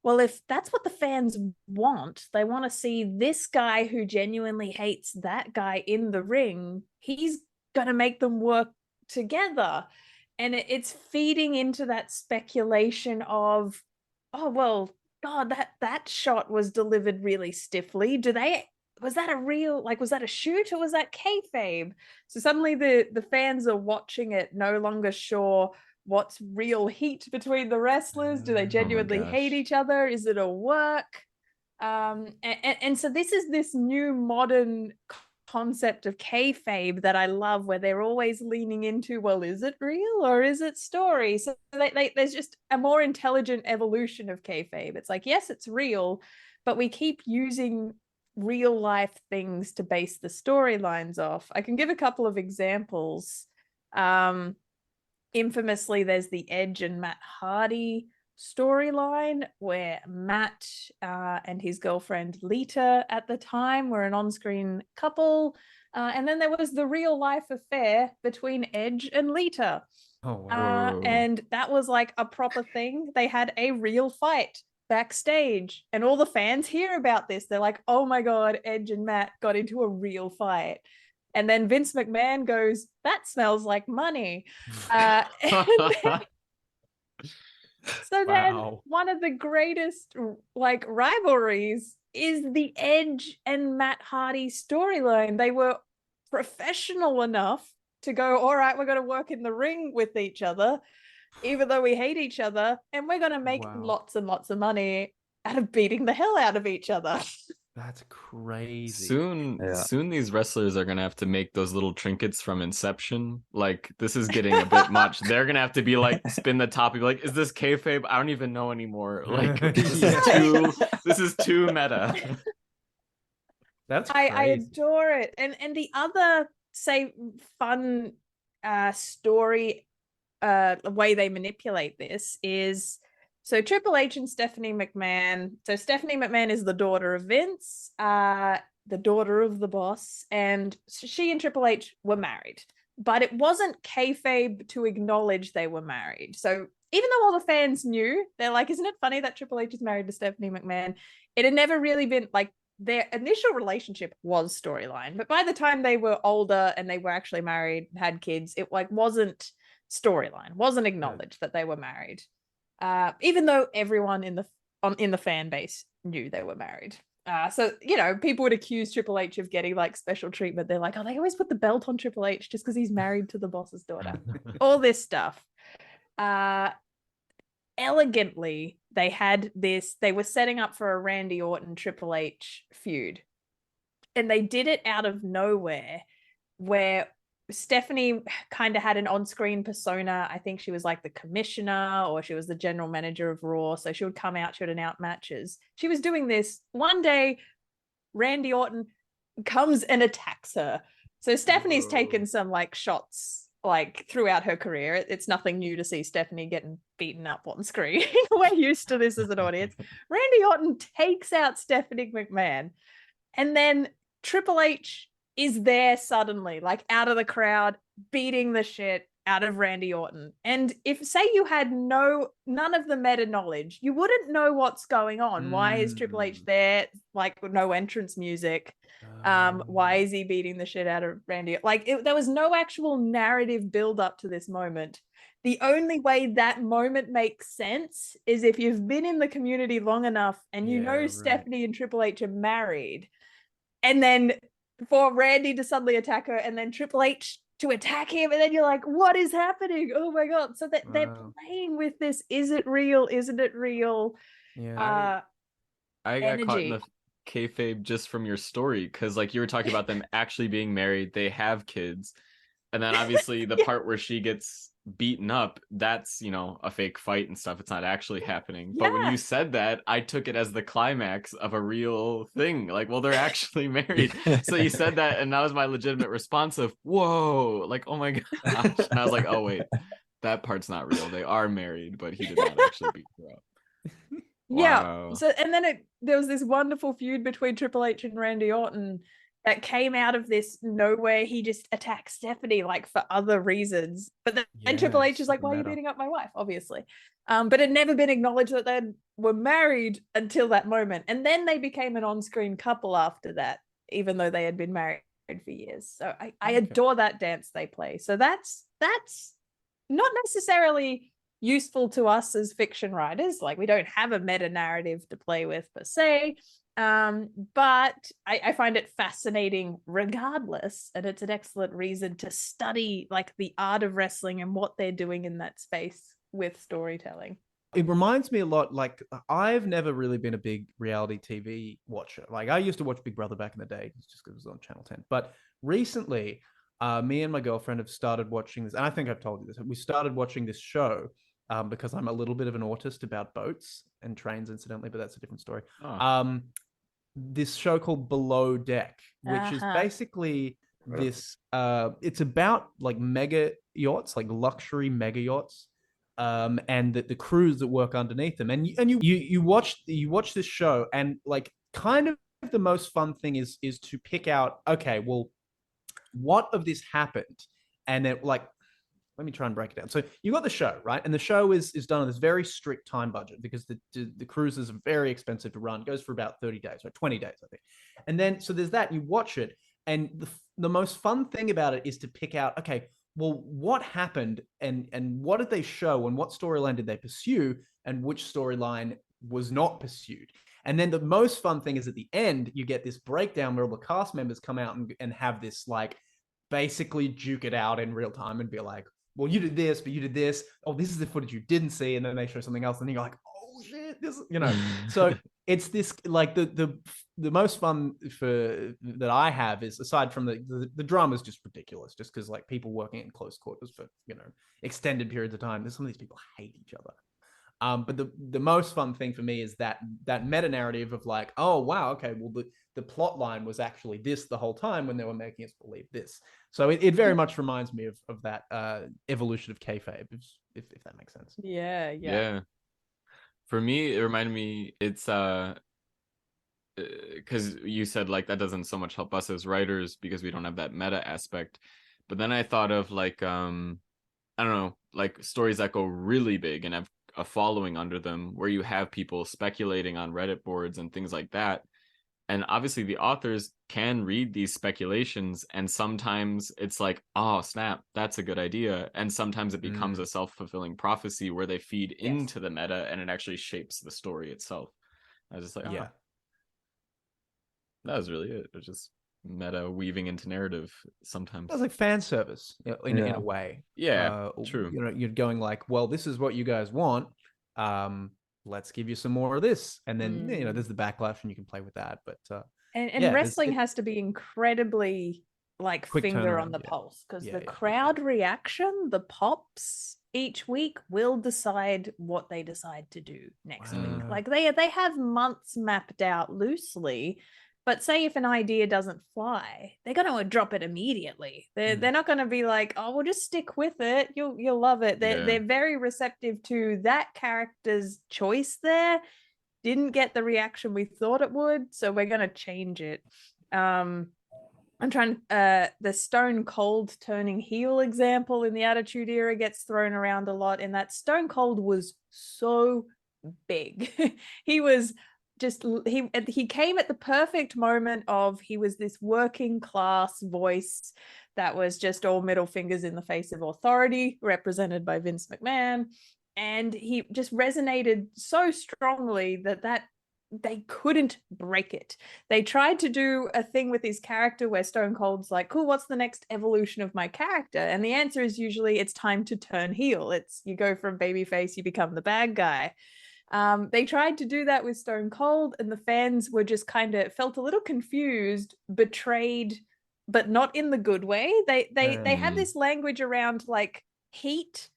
well, if that's what the fans want, they want to see this guy who genuinely hates that guy in the ring, he's going to make them work together. And it's feeding into that speculation of, oh, well, God, that shot was delivered really stiffly. Was that a real, like, was that a shoot, or was that kayfabe? So suddenly the fans are watching it, no longer sure what's real heat between the wrestlers. Do they genuinely hate each other? Is it a work? And so this is this new modern concept of kayfabe that I love, where they're always leaning into, well, is it real or is it story? So there's just a more intelligent evolution of kayfabe. It's like, yes, it's real, but we keep using real life things to base the storylines off. I can give a couple of examples. Infamously, there's the Edge and Matt Hardy storyline, where Matt and his girlfriend Lita at the time were an on-screen couple, and then there was the real life affair between Edge and Lita. And that was like a proper thing. They had a real fight backstage, and all the fans hear about this. They're like, oh my God, Edge and Matt got into a real fight. And then Vince McMahon goes, that smells like money. So then one of the greatest like rivalries is the Edge and Matt Hardy storyline. They were professional enough to go, all right, we're going to work in the ring with each other, even though we hate each other, and we're going to make lots and lots of money out of beating the hell out of each other. That's crazy. Soon these wrestlers are gonna have to make those little trinkets from Inception. Like, this is getting a bit much. They're gonna have to be like, spin the top and be like, is this kayfabe? I don't even know anymore. Like, this is too meta. That's crazy. I adore it. And the other, say, fun story way they manipulate this is, so Triple H and Stephanie McMahon. So Stephanie McMahon is the daughter of Vince, the daughter of the boss, and she and Triple H were married. But it wasn't kayfabe to acknowledge they were married. So even though all the fans knew, they're like, isn't it funny that Triple H is married to Stephanie McMahon? It had never really been, like, their initial relationship was storyline. But by the time they were older and they were actually married, had kids, it like wasn't storyline, wasn't acknowledged that they were married. Even though everyone in the fan base knew they were married. So, people would accuse Triple H of getting like special treatment. They're like, oh, they always put the belt on Triple H just because he's married to the boss's daughter. All this stuff. Elegantly, they were setting up for a Randy Orton Triple H feud. And they did it out of nowhere, where Stephanie kind of had an on-screen persona. I think she was like the commissioner, or she was the general manager of Raw. So she would come out, she would announce matches. She was doing this. One day, Randy Orton comes and attacks her. So Stephanie's taken some like shots like throughout her career. It's nothing new to see Stephanie getting beaten up on screen. We're used to this as an audience. Randy Orton takes out Stephanie McMahon, and then Triple H is there suddenly, like out of the crowd, beating the shit out of Randy Orton. And if, say, you had none of the meta knowledge, you wouldn't know what's going on. Why is Triple H there? Like, with no entrance music. Why is he beating the shit out of Randy? Like, there was no actual narrative build up to this moment. The only way that moment makes sense is if you've been in the community long enough and Stephanie and Triple H are married, and then for Randy to suddenly attack her, and then Triple H to attack him, and then you're like, what is happening? Oh my god. So that they're playing with this, is it real, isn't it real? I got caught in the kayfabe just from your story, because like you were talking about them actually being married, they have kids, and then obviously the part where she gets beaten up, that's a fake fight and stuff. It's not actually happening. But when you said that, I took it as the climax of a real thing. Like, well, they're actually married. So you said that, and that was my legitimate response of, whoa, like, oh my gosh. And I was like, oh wait, that part's not real. They are married, but he did not actually beat her up. Wow. So, and then there was this wonderful feud between Triple H and Randy Orton that came out of this nowhere. He just attacked Stephanie like for other reasons, but then Triple H is like, why are you beating up my wife? Obviously. But it had never been acknowledged that they were married until that moment. And then they became an on-screen couple after that, even though they had been married for years. So I adore that dance they play. So that's not necessarily useful to us as fiction writers. Like, we don't have a meta narrative to play with per se. But I find it fascinating regardless, and it's an excellent reason to study like the art of wrestling and what they're doing in that space with storytelling. It reminds me a lot, like, I've never really been a big reality TV watcher. Like, I used to watch Big Brother back in the day just because it was on Channel 10. But recently, me and my girlfriend have started watching this, and I think I've told you this. We started watching this show because I'm a little bit of an autist about boats and trains, incidentally, but that's a different story. This show called Below Deck, which is basically this it's about like mega yachts, like luxury mega yachts, and the crews that work underneath them. And you watch this show, and like kind of the most fun thing is to pick out, okay, well, what of this happened? And then, like, let me try and break it down. So you got the show, right? And the show is done on this very strict time budget because the cruises are very expensive to run. It goes for about 30 days, or 20 days, I think. And then, so there's that, you watch it. And the most fun thing about it is to pick out, okay, well, what happened and what did they show and what storyline did they pursue and which storyline was not pursued. And then the most fun thing is at the end, you get this breakdown where all the cast members come out and have this, like, basically duke it out in real time and be like, well, you did this, but you did this. Oh, this is the footage you didn't see. And then they show something else and you're like, oh shit, this, so it's this, like, the most fun that I have is, aside from the drama is just ridiculous, just because, like, people working in close quarters for, extended periods of time. Some of these people hate each other. But the most fun thing for me is that meta narrative of, like, oh wow, okay, well, the plot line was actually this the whole time when they were making us believe this. So it very much reminds me of that evolution of kayfabe, if that makes sense. Yeah. For me, it reminded me, it's because you said, like, that doesn't so much help us as writers because we don't have that meta aspect. But then I thought of, like, I don't know, like stories that go really big and have a following under them, where you have people speculating on Reddit boards and things like that. And obviously the authors can read these speculations, and sometimes it's like, oh snap, that's a good idea. And sometimes it becomes a self-fulfilling prophecy where they feed into the meta and it actually shapes the story itself. I was just like, That was really it. It was just meta weaving into narrative sometimes. That's like fan service, in a way. Yeah, true. You know, you're going like, well, this is what you guys want. Let's give you some more of this, and then you know, there's the backlash, and you can play with that. But and wrestling has to be incredibly like finger on the pulse, because the crowd reaction, the pops each week will decide what they decide to do next week. Like they have months mapped out loosely, but say if an idea doesn't fly, they're going to drop it immediately. They're not going to be like, oh, we'll just stick with it, you'll love it. They're very receptive to that character's choice there didn't get the reaction we thought it would, so we're going to change it. I'm trying the Stone Cold turning heel example in the Attitude Era gets thrown around a lot, in that Stone Cold was so big. He was just he came at the perfect moment of, he was this working class voice that was just all middle fingers in the face of authority, represented by Vince McMahon, and he just resonated so strongly that they couldn't break it. They tried to do a thing with his character where Stone Cold's like, cool, what's the next evolution of my character? And the answer is usually it's time to turn heel. It's you go from babyface, you become the bad guy. They tried to do that with Stone Cold, and the fans were just kind of felt a little confused, betrayed, but not in the good way. They had this language around like heat,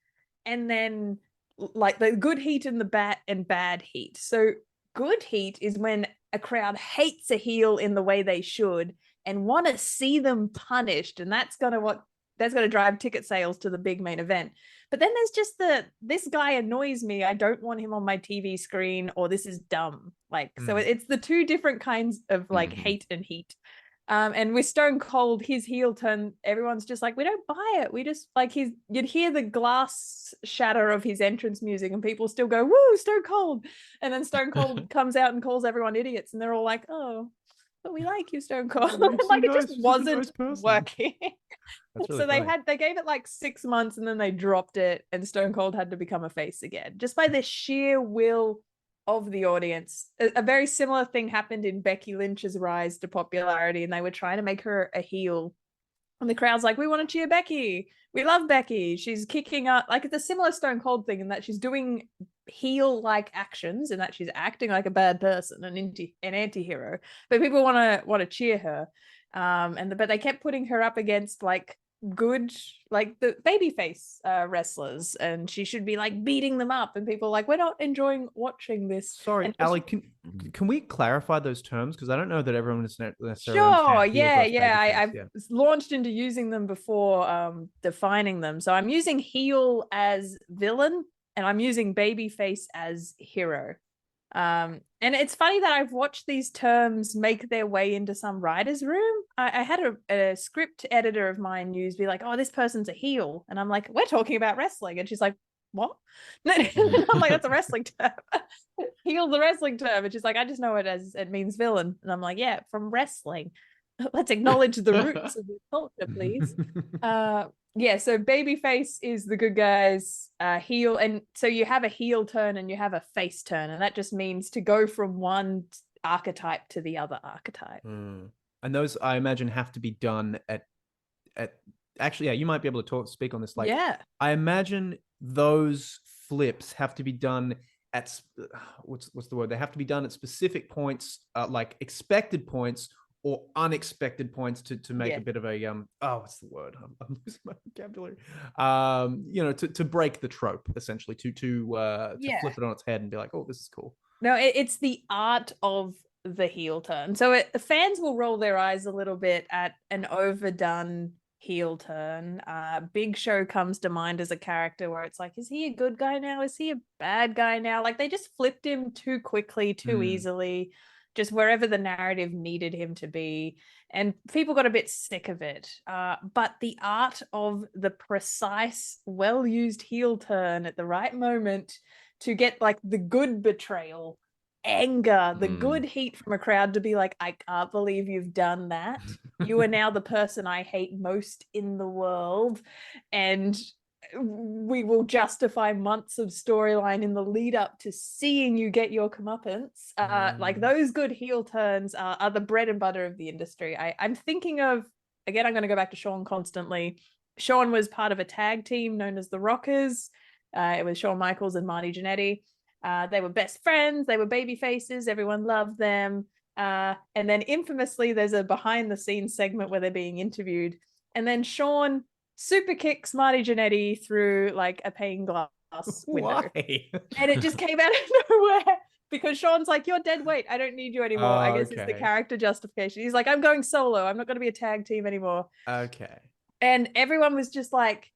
and then like the good heat and the bad heat. So good heat is when a crowd hates a heel in the way they should and want to see them punished, and that's going to drive ticket sales to the big main event. But then there's just this guy annoys me, I don't want him on my TV screen, or this is dumb. Like so it's the two different kinds of like hate and heat. And with Stone Cold, his heel turn, everyone's just like, we don't buy it. We just like you'd hear the glass shatter of his entrance music and people still go, woo, Stone Cold. And then Stone Cold comes out and calls everyone idiots, and they're all like, oh, but we like you, Stone Cold. Like it just wasn't working. Really so they gave it like 6 months, and then they dropped it, and Stone Cold had to become a face again, just by the sheer will of the audience. A very similar thing happened in Becky Lynch's rise to popularity, and they were trying to make her a heel, and the crowd's like, we want to cheer Becky, we love Becky, she's kicking up. Like it's a similar Stone Cold thing in that she's doing heel like actions, and that she's acting like a bad person, an anti-hero, but people want to cheer her. But they kept putting her up against like good, like the babyface wrestlers, and she should be like beating them up, and people are like, we're not enjoying watching this. Sorry, Ali, can we clarify those terms, because I don't know that everyone is necessarily sure. I've launched into using them before defining them. So I'm using heel as villain, and I'm using babyface as hero. And it's funny that I've watched these terms make their way into some writer's room. I had a script editor of mine be like, oh, this person's a heel. And I'm like, we're talking about wrestling. And she's like, what? I'm like, that's a wrestling term. Heel's a wrestling term. And she's like, I just know it as it means villain. And I'm like, yeah, from wrestling. Let's acknowledge the roots of the culture, please. Yeah, so babyface is the good guys, heel, and so you have a heel turn and you have a face turn, and that just means to go from one archetype to the other archetype. And those, I imagine, have to be done at actually, yeah, you might be able to speak on this. Like, yeah, I imagine those flips have to be done at what's the word? They have to be done at specific points, like expected points or unexpected points to make a bit of a what's the word? I'm losing my vocabulary. You know, to break the trope, essentially, to flip it on its head and be like, oh, this is cool. No, it's the art of the heel turn. So the fans will roll their eyes a little bit at an overdone heel turn. Big Show comes to mind as a character where it's like, is he a good guy now? Is he a bad guy now? Like they just flipped him too quickly, too easily, just wherever the narrative needed him to be. And people got a bit sick of it. But the art of the precise, well-used heel turn at the right moment to get like the good betrayal, anger, the good heat from a crowd to be like, I can't believe you've done that. You are now the person I hate most in the world. And we will justify months of storyline in the lead up to seeing you get your comeuppance. Like those good heel turns are the bread and butter of the industry. I'm thinking of, again, I'm going to go back to Shawn constantly. Shawn was part of a tag team known as the Rockers. It was Shawn Michaels and Marty Jannetty. They were best friends. They were baby faces. Everyone loved them. And then infamously, there's a behind the scenes segment where they're being interviewed. And then Shawn super kicks Marty Jannetty through like a pane glass window. Why? And it just came out of nowhere because Shawn's like, you're dead weight. I don't need you anymore. Oh, I guess it's the character justification. He's like, I'm going solo. I'm not going to be a tag team anymore. Okay. And everyone was just like,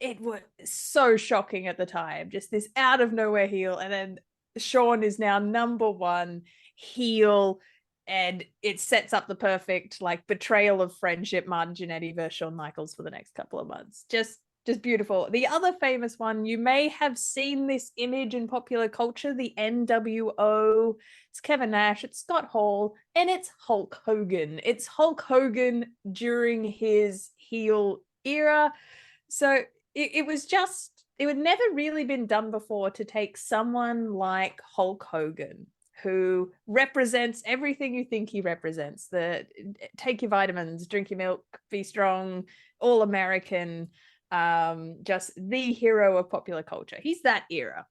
it was so shocking at the time. Just this out of nowhere heel. And then Shawn is now number one heel. And it sets up the perfect like betrayal of friendship, Martin Jannetty versus Shawn Michaels for the next couple of months. Just beautiful. The other famous one, you may have seen this image in popular culture, the NWO. It's Kevin Nash, it's Scott Hall, and it's Hulk Hogan. It's Hulk Hogan during his heel era. So it was just, it had never really been done before to take someone like Hulk Hogan, who represents everything you think he represents. The take your vitamins, drink your milk, be strong, all American, just the hero of popular culture. He's that era.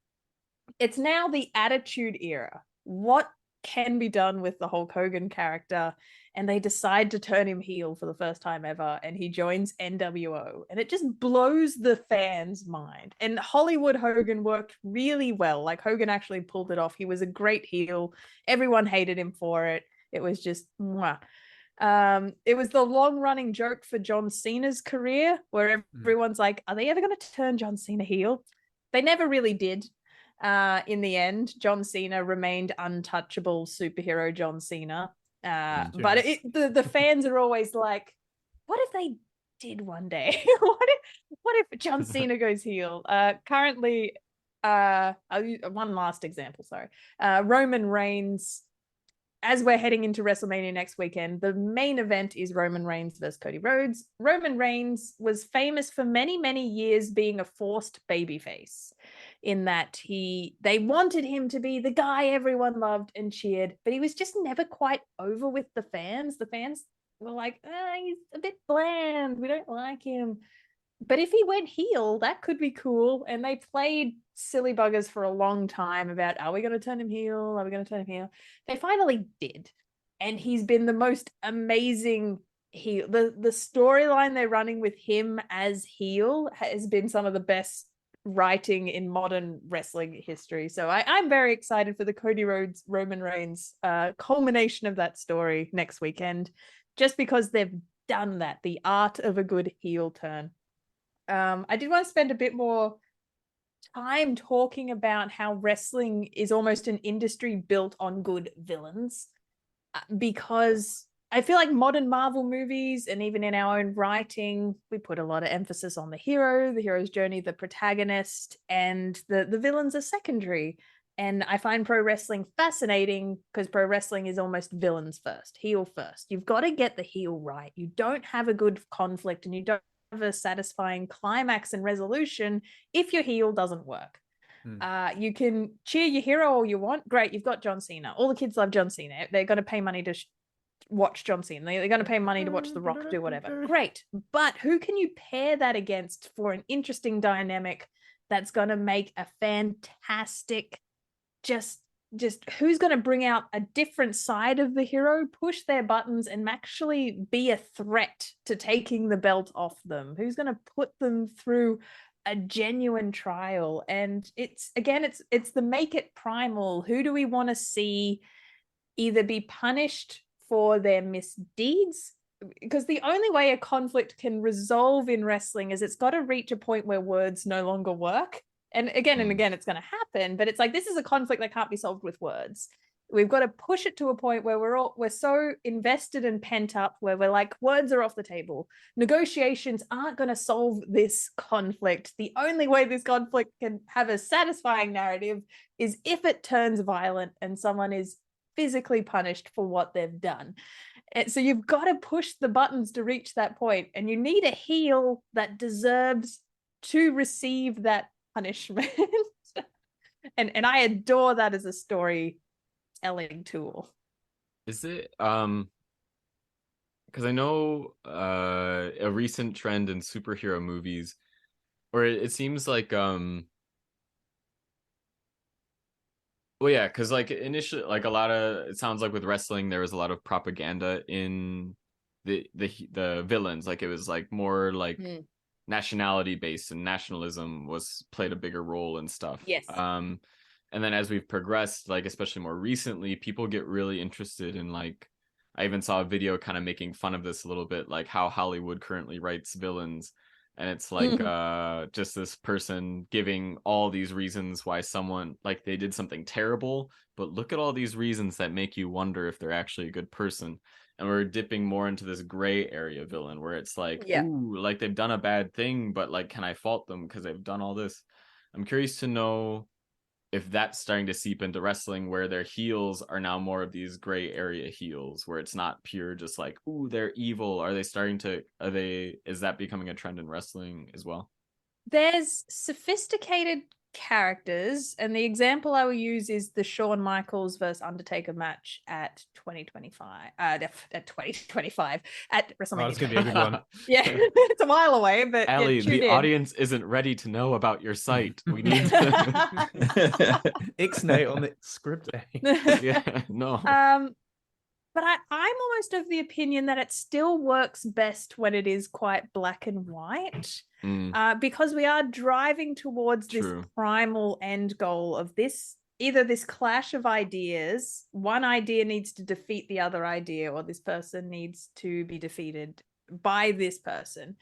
It's now the Attitude Era. What can be done with the Hulk Hogan character? And they decide to turn him heel for the first time ever, and he joins NWO, and it just blows the fans' mind. And Hollywood Hogan worked really well. Like, Hogan actually pulled it off. He was a great heel. Everyone hated him for it. It was just mwah. It was the long-running joke for John Cena's career, where everyone's like, are they ever going to turn John Cena heel? They never really did. In the end, John Cena remained untouchable superhero John Cena. But the fans are always like, what if they did one day? what if John Cena goes heel? Currently, one last example, sorry. Roman Reigns, as we're heading into WrestleMania next weekend, the main event is Roman Reigns versus Cody Rhodes. Roman Reigns was famous for many, many years being a forced babyface, in that they wanted him to be the guy everyone loved and cheered, but he was just never quite over with the fans. The fans were like, he's a bit bland. We don't like him. But if he went heel, that could be cool. And they played silly buggers for a long time about, are we going to turn him heel? Are we going to turn him heel? They finally did. And he's been the most amazing heel. The storyline they're running with him as heel has been some of the best writing in modern wrestling history. So I'm very excited for the Cody Rhodes Roman Reigns culmination of that story next weekend, just because they've done that, the art of a good heel turn. I did want to spend a bit more time talking about how wrestling is almost an industry built on good villains, because I feel like modern Marvel movies, and even in our own writing, we put a lot of emphasis on the hero, the hero's journey, the protagonist, and the villains are secondary. And I find pro wrestling fascinating because pro wrestling is almost villains first, heel first. You've got to get the heel right. You don't have a good conflict, and you don't have a satisfying climax and resolution if your heel doesn't work. You can cheer your hero all you want. Great, you've got John Cena. All the kids love John Cena. They're going to pay money to watch John Cena. They're going to pay money to watch The Rock do whatever. Great. But who can you pair that against for an interesting dynamic that's going to make a fantastic, just who's going to bring out a different side of the hero, push their buttons, and actually be a threat to taking the belt off them? Who's going to put them through a genuine trial? And it's the make it primal. Who do we want to see either be punished for their misdeeds? Because the only way a conflict can resolve in wrestling is it's got to reach a point where words no longer work. And again it's going to happen, but it's like, this is a conflict that can't be solved with words. We've got to push it to a point where we're so invested and pent up, where we're like, words are off the table. Negotiations aren't going to solve this conflict. The only way this conflict can have a satisfying narrative is if it turns violent and someone is physically punished for what they've done. And so you've got to push the buttons to reach that point, and you need a heel that deserves to receive that punishment. and I adore that as a storytelling tool. Is it because I know a recent trend in superhero movies where it seems like well, yeah, because like initially, like a lot of it sounds like with wrestling, there was a lot of propaganda in the villains. Like it was like more like nationality based, and nationalism was played a bigger role and stuff. Yes. And then as we've progressed, like especially more recently, people get really interested in like I even saw a video kind of making fun of this a little bit, like how Hollywood currently writes villains. And it's like just this person giving all these reasons why someone like they did something terrible, but look at all these reasons that make you wonder if they're actually a good person. And we're dipping more into this gray area villain where it's like, ooh, like they've done a bad thing, but like, can I fault them because they've done all this? I'm curious to know if that's starting to seep into wrestling, where their heels are now more of these gray area heels, where it's not pure just like, ooh, they're evil. Is that becoming a trend in wrestling as well? There's sophisticated characters, and the example I will use is the Shawn Michaels versus Undertaker match at 2025 at WrestleMania. Oh, it's gonna be a good one. Yeah, it's a while away, but Allie, the in. audience isn't ready to know about your site. We need to Ixnay on the script. Yeah, no. But I'm almost of the opinion that it still works best when it is quite black and white, because we are driving towards this primal end goal of either this clash of ideas. One idea needs to defeat the other idea, or this person needs to be defeated by this person.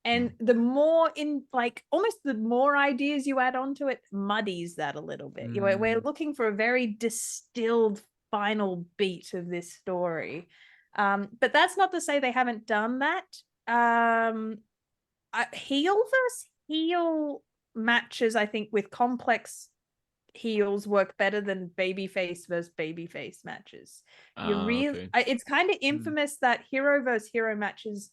And the more the more ideas you add onto it, muddies that a little bit. We're looking for a very distilled final beat of this story, but that's not to say they haven't done that. Heel versus heel matches, I think, with complex heels work better than babyface versus babyface matches. It's kind of infamous that hero versus hero matches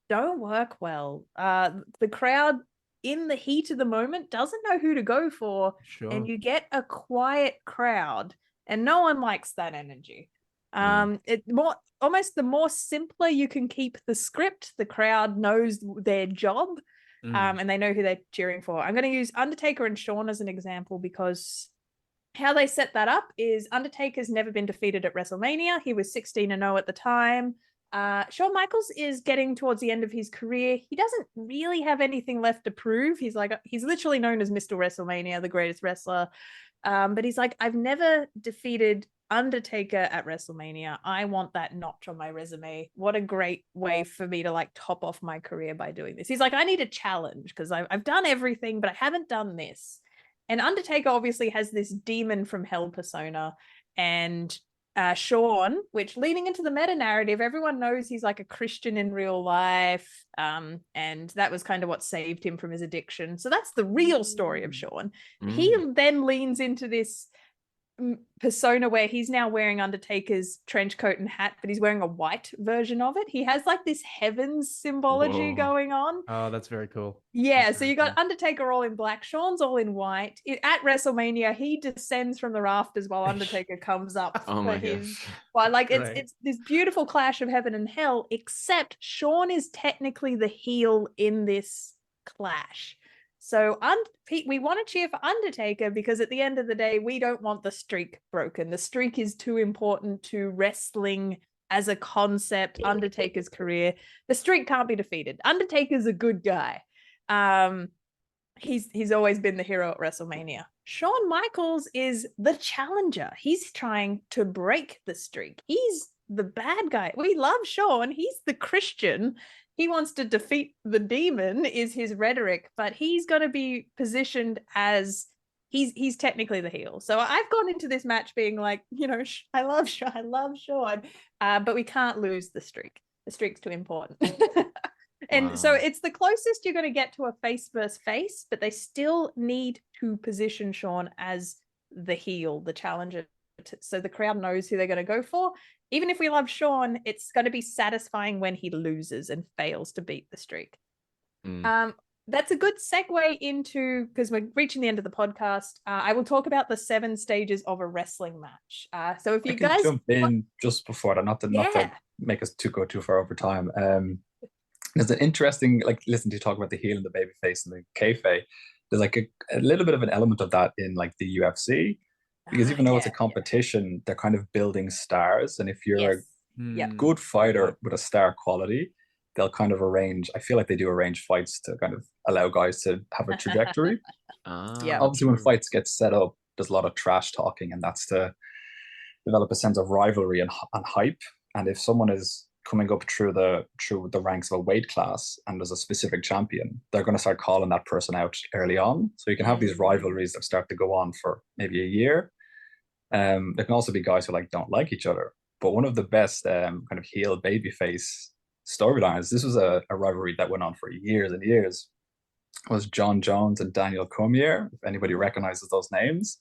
don't work well. The crowd in the heat of the moment doesn't know who to go for, and you get a quiet crowd. And no one likes that energy. The more simpler you can keep the script, the crowd knows their job, and they know who they're cheering for. I'm going to use Undertaker and Shawn as an example, because how they set that up is Undertaker's never been defeated at WrestleMania. He was 16-0 at the time. Shawn Michaels is getting towards the end of his career. He doesn't really have anything left to prove. He's literally known as Mr. WrestleMania, the greatest wrestler. But he's like, I've never defeated Undertaker at WrestleMania. I want that notch on my resume. What a great way for me to like top off my career by doing this. He's like, I need a challenge because I've done everything, but I haven't done this. And Undertaker obviously has this demon from hell persona, and Shawn, which leading into the meta narrative, everyone knows he's like a Christian in real life, and that was kind of what saved him from his addiction. So that's the real story of Shawn. He then leans into this persona where he's now wearing Undertaker's trench coat and hat, but he's wearing a white version of it. He has like this heavens symbology going on. Oh, that's very cool. Yeah, so you got Undertaker all in black, Shawn's all in white. At WrestleMania, he descends from the rafters while Undertaker comes up. Oh my gosh. Well, like it's this beautiful clash of heaven and hell, except Shawn is technically the heel in this clash. So we want to cheer for Undertaker because at the end of the day, we don't want the streak broken. The streak is too important to wrestling as a concept, Undertaker's career. The streak can't be defeated. Undertaker's a good guy. He's always been the hero at WrestleMania. Shawn Michaels is the challenger. He's trying to break the streak. He's the bad guy. We love Shawn. He's the Christian. He wants to defeat the demon is his rhetoric, but he's going to be positioned as he's technically the heel. So I've gone into this match being like, I love Shawn, but we can't lose the streak. The streak's too important. And so it's the closest you're going to get to a face versus face, but they still need to position Shawn as the heel, the challenger, so the crowd knows who they're going to go for. Even if we love Shawn, it's going to be satisfying when he loses and fails to beat the streak. The that's a good segue into, because we're reaching the end of the podcast. I will talk about the 7 stages of a wrestling match. So if I you can guys jump in just before that, not to make us go too far over time. There's an interesting, like, listen to you talk about the heel and the baby face and the kayfabe. There's like a little bit of an element of that in like the UFC, because even though it's a competition, they're kind of building stars. And if you're a good fighter with a star quality, they'll kind of arrange, I feel like they do arrange fights to kind of allow guys to have a trajectory. Obviously, when fights get set up, there's a lot of trash talking, and that's to develop a sense of rivalry and hype. And if someone is coming up through the ranks of a weight class and there's a specific champion, they're going to start calling that person out early on. So you can have these rivalries that start to go on for maybe a year. There can also be guys who like don't like each other. But one of the best kind of heel babyface storylines, this was a rivalry that went on for years and years, was John Jones and Daniel Cormier. If anybody recognizes those names.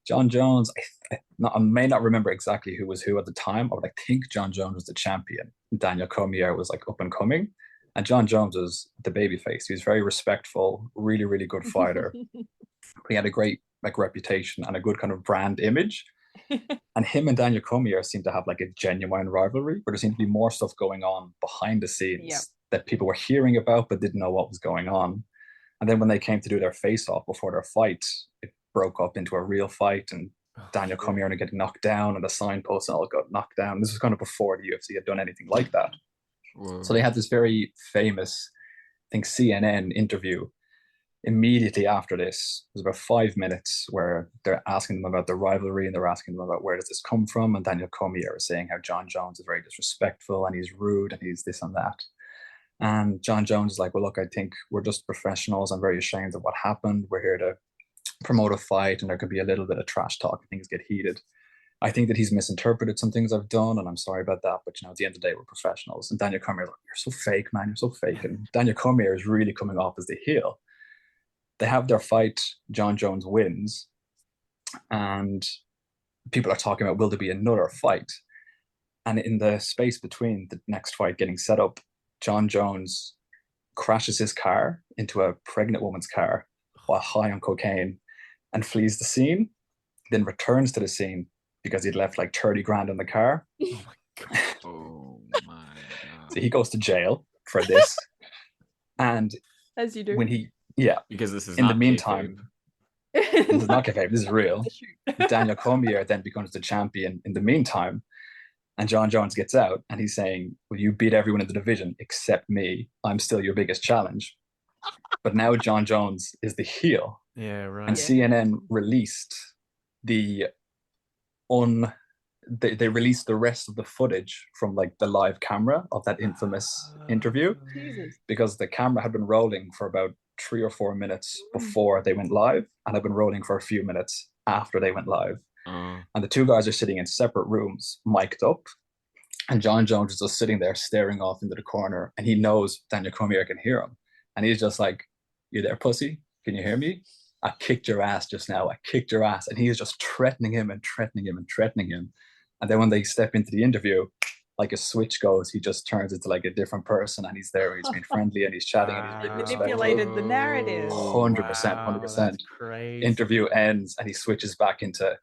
John Jones, I may not remember exactly who was who at the time, but I think John Jones was the champion. Daniel Cormier was like up and coming. And John Jones was the babyface. He was very respectful, really, really good fighter. He had a great like reputation and a good kind of brand image. And him and Daniel Cormier seemed to have like a genuine rivalry, where there seemed to be more stuff going on behind the scenes that people were hearing about but didn't know what was going on. And then when they came to do their face-off before their fight, it broke up into a real fight, and Daniel Cormier would get knocked down and the signposts all got knocked down. This was kind of before the UFC had done anything like that. Whoa. So they had this very famous, I think, CNN interview immediately after this. It was about 5 minutes where they're asking them about the rivalry and they're asking them about where does this come from. And Daniel Cormier is saying how John Jones is very disrespectful and he's rude and he's this and that. And John Jones is like, well, look, I think we're just professionals. I'm very ashamed of what happened. We're here to promote a fight and there could be a little bit of trash talk and things get heated. I think that he's misinterpreted some things I've done and I'm sorry about that, but at the end of the day, we're professionals. And Daniel Cormier is like, you're so fake, man, you're so fake. And Daniel Cormier is really coming off as the heel. They have their fight, John Jones wins, and people are talking about, will there be another fight? And in the space between the next fight getting set up, John Jones crashes his car into a pregnant woman's car while high on cocaine and flees the scene, then returns to the scene because he'd left like 30 grand in the car. Oh my God. Oh my God. So he goes to jail for this. And as you do. When he, because this is in not the meantime, this is not kayfabe, this is real. Daniel Cormier then becomes the champion in the meantime. And John Jones gets out and he's saying, well, you beat everyone in the division except me. I'm still your biggest challenge. But now John Jones is the heel. Yeah, right. And CNN released they released the rest of the footage from like the live camera of that infamous interview. Jesus. Because the camera had been rolling for about 3 or 4 minutes before they went live and had been rolling for a few minutes after they went live. And the two guys are sitting in separate rooms, mic'd up, and John Jones is just sitting there staring off into the corner, and he knows Daniel Cormier can hear him, and he's just like, you there, pussy? Can you hear me? I kicked your ass just now. I kicked your ass. And he is just threatening him and threatening him and threatening him. And then when they step into the interview, like a switch goes, he just turns into like a different person, and he's there, he's being friendly and he's chatting and he's really manipulated the narrative. 100%. Crazy. Interview ends and he switches back into,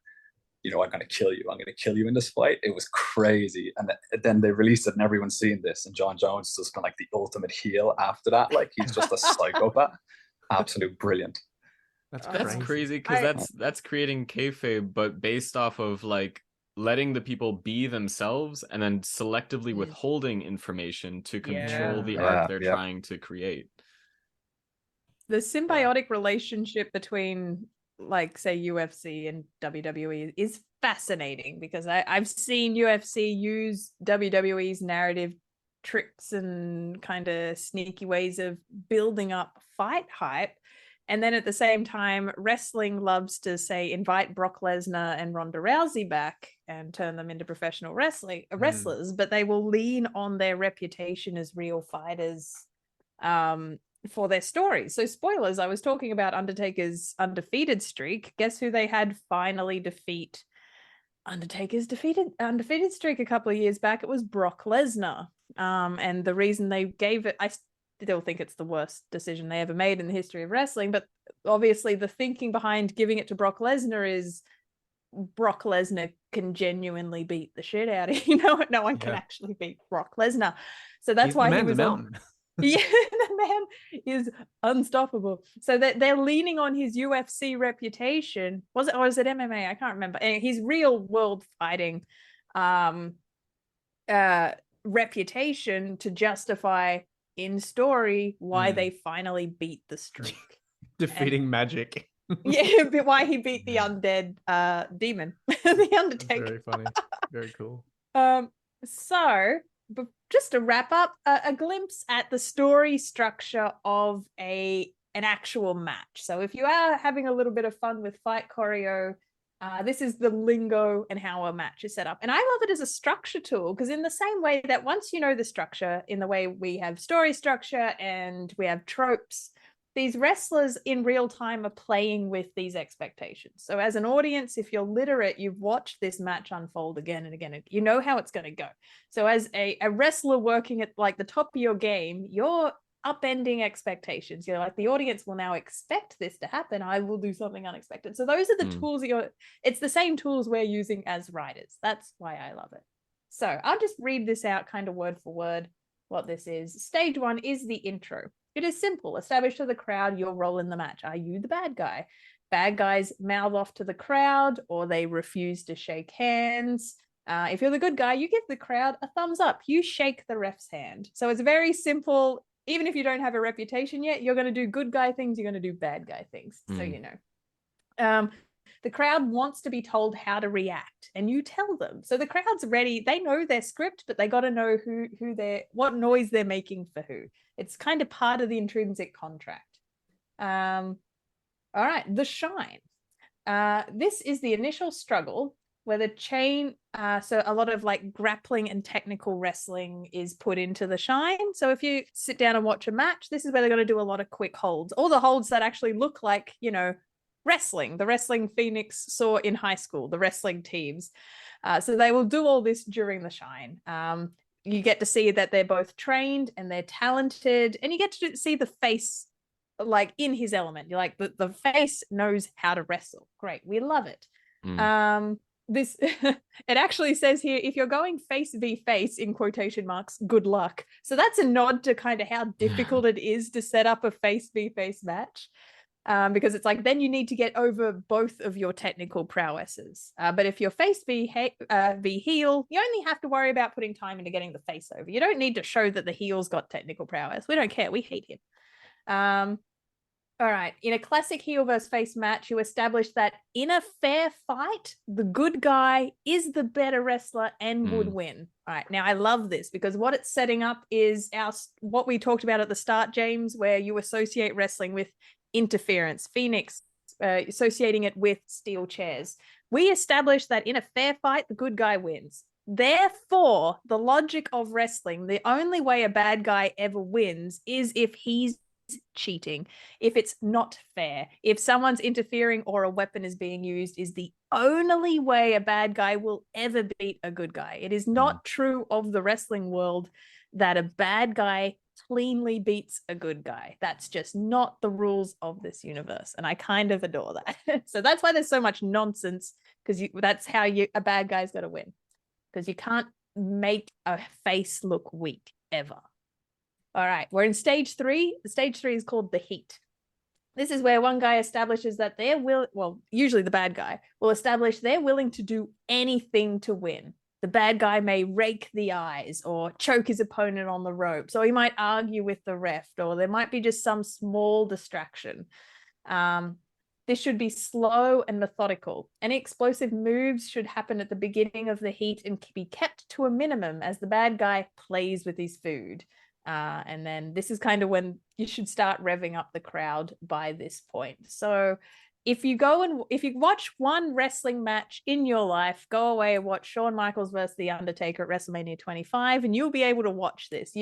I'm going to kill you. I'm going to kill you in this fight. It was crazy. And then they released it and everyone's seen this. And John Jones has just been like the ultimate heel after that. Like he's just a psychopath. Absolute brilliant. That's crazy because that's creating kayfabe, but based off of like letting the people be themselves and then selectively withholding information to control the arc they're trying to create. The symbiotic relationship between, like, say, UFC and WWE is fascinating because I've seen UFC use WWE's narrative tricks and kind of sneaky ways of building up fight hype. And then at the same time, wrestling loves to, say, invite Brock Lesnar and Ronda Rousey back and turn them into professional wrestlers, but they will lean on their reputation as real fighters for their stories. So spoilers, I was talking about Undertaker's undefeated streak. Guess who they had finally defeat Undertaker's undefeated streak a couple of years back? It was Brock Lesnar. And the reason they gave it, still think it's the worst decision they ever made in the history of wrestling. But obviously the thinking behind giving it to Brock Lesnar is Brock Lesnar can genuinely beat the shit out of no one can actually beat Brock Lesnar. So that's why he was a mountain. Yeah, the man is unstoppable. So that they're leaning on his UFC reputation. Was it, or is it MMA? I can't remember. And his real world fighting reputation to justify in story why they finally beat the streak. Defeating Magic. Yeah, but why he beat the undead demon, the Undertaker. Very funny. Very cool. So, but just to wrap up, a glimpse at the story structure of an actual match. So if you are having a little bit of fun with fight choreo, this is the lingo and how a match is set up. And I love it as a structure tool, because in the same way that once you know the structure, in the way we have story structure and we have tropes, these wrestlers in real time are playing with these expectations. So as an audience, if you're literate, you've watched this match unfold again and again, and you know how it's going to go. So as a wrestler working at like the top of your game, you're upending expectations. You're like, the audience will now expect this to happen. I will do something unexpected. So those are the tools that it's the same tools we're using as writers. That's why I love it. So I'll just read this out kind of word for word what this is. Stage 1 is the intro. It is simple. Establish to the crowd your role in the match. Are you the bad guy? Bad guys mouth off to the crowd, or they refuse to shake hands. If you're the good guy, you give the crowd a thumbs up. You shake the ref's hand. So it's very simple. Even if you don't have a reputation yet, you're going to do good guy things. You're going to do bad guy things. So you know. The crowd wants to be told how to react, and you tell them. So the crowd's ready. They know their script, but they got to know what noise they're making for who. It's kind of part of the intrinsic contract. All right, the shine. This is the initial struggle where the chain, so a lot of like grappling and technical wrestling is put into the shine. So if you sit down and watch a match, this is where they're going to do a lot of quick holds, all the holds that actually look like, wrestling, the wrestling Phoenix saw in high school, the wrestling teams. So they will do all this during the shine. You get to see that they're both trained and they're talented, and you get to see the face like in his element. You're like, the face knows how to wrestle. Great. We love it. This it actually says here, if you're going face v face in quotation marks, good luck. So that's a nod to kind of how difficult it is to set up a face v face match. Because it's like, then you need to get over both of your technical prowesses. But if you're face v heel, you only have to worry about putting time into getting the face over. You don't need to show that the heel's got technical prowess. We don't care. We hate him. All right. In a classic heel versus face match, you establish that in a fair fight, the good guy is the better wrestler and would win. All right. Now, I love this because what it's setting up is what we talked about at the start, James, where you associate wrestling with interference. Phoenix associating it with steel chairs. We established that in a fair fight, the good guy wins. Therefore, the logic of wrestling, the only way a bad guy ever wins is if he's cheating, if it's not fair, if someone's interfering or a weapon is being used, is the only way a bad guy will ever beat a good guy. It is not true of the wrestling world that a bad guy cleanly beats a good guy. That's just not the rules of this universe, and I kind of adore that. So that's why there's so much nonsense, because that's how a bad guy's got to win, because you can't make a face look weak ever. All right, we're in stage 3. The stage 3 is called the heat. This is where one guy establishes that usually the bad guy will establish they're willing to do anything to win. The bad guy may rake the eyes or choke his opponent on the ropes, or he might argue with the ref, or there might be just some small distraction. This should be slow and methodical. Any explosive moves should happen at the beginning of the heat and be kept to a minimum as the bad guy plays with his food. And then this is kind of when you should start revving up the crowd by this point. So if you watch one wrestling match in your life, go away and watch Shawn Michaels versus The Undertaker at WrestleMania 25, and you'll be able to watch this.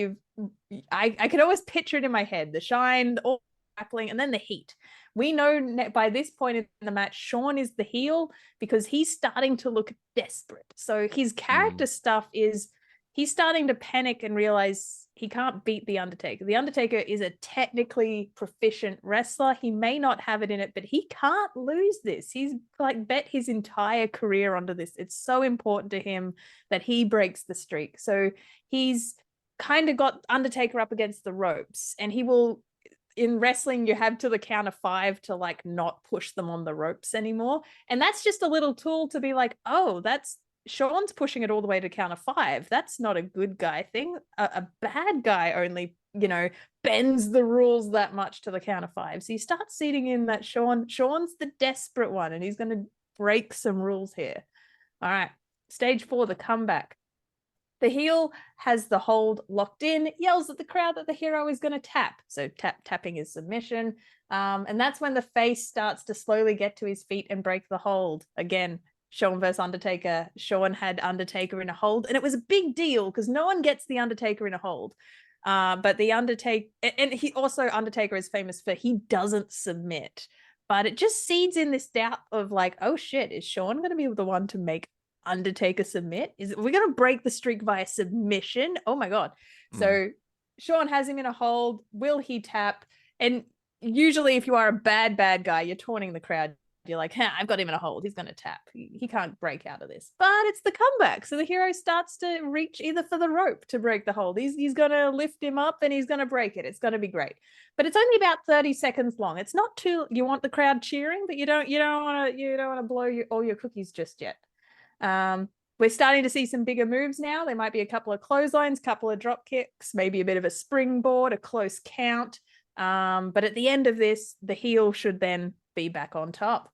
I could always picture it in my head, the shine, all grappling, and then the heat. We know by this point in the match, Shawn is the heel because he's starting to look desperate. So his character stuff is he's starting to panic and realize he can't beat the Undertaker. The Undertaker is a technically proficient wrestler. He may not have it in it, but he can't lose this. He's like bet his entire career onto this. It's so important to him that he breaks the streak. So he's kind of got Undertaker up against the ropes, and he will, in wrestling, you have to the count of 5 to like not push them on the ropes anymore. And that's just a little tool to be like, oh, that's Sean's pushing it all the way to count of 5. That's not a good guy thing. A bad guy only, bends the rules that much to the count of 5. So you start seeding in that Sean's the desperate one, and he's going to break some rules here. All right. Stage 4, the comeback. The heel has the hold locked in, yells at the crowd that the hero is going to tap. So tapping is submission. And that's when the face starts to slowly get to his feet and break the hold. Again, Shawn versus Undertaker. Shawn had Undertaker in a hold, and it was a big deal because no one gets the Undertaker in a hold. But the Undertaker, and he also, Undertaker is famous for he doesn't submit. But it just seeds in this doubt of like, oh shit, is Shawn going to be the one to make Undertaker submit? We're going to break the streak via submission? Oh my God. So Shawn has him in a hold. Will he tap? And usually if you are a bad guy, you're taunting the crowd. You're like, I've got him in a hold. He's going to tap. He can't break out of this. But it's the comeback. So the hero starts to reach either for the rope to break the hold. He's going to lift him up and he's going to break it. It's going to be great. But it's only about 30 seconds long. It's not too, you want the crowd cheering, but you don't want to blow all your cookies just yet. We're starting to see some bigger moves now. There might be a couple of clotheslines, couple of drop kicks, maybe a bit of a springboard, a close count. But at the end of this, the heel should then be back on top.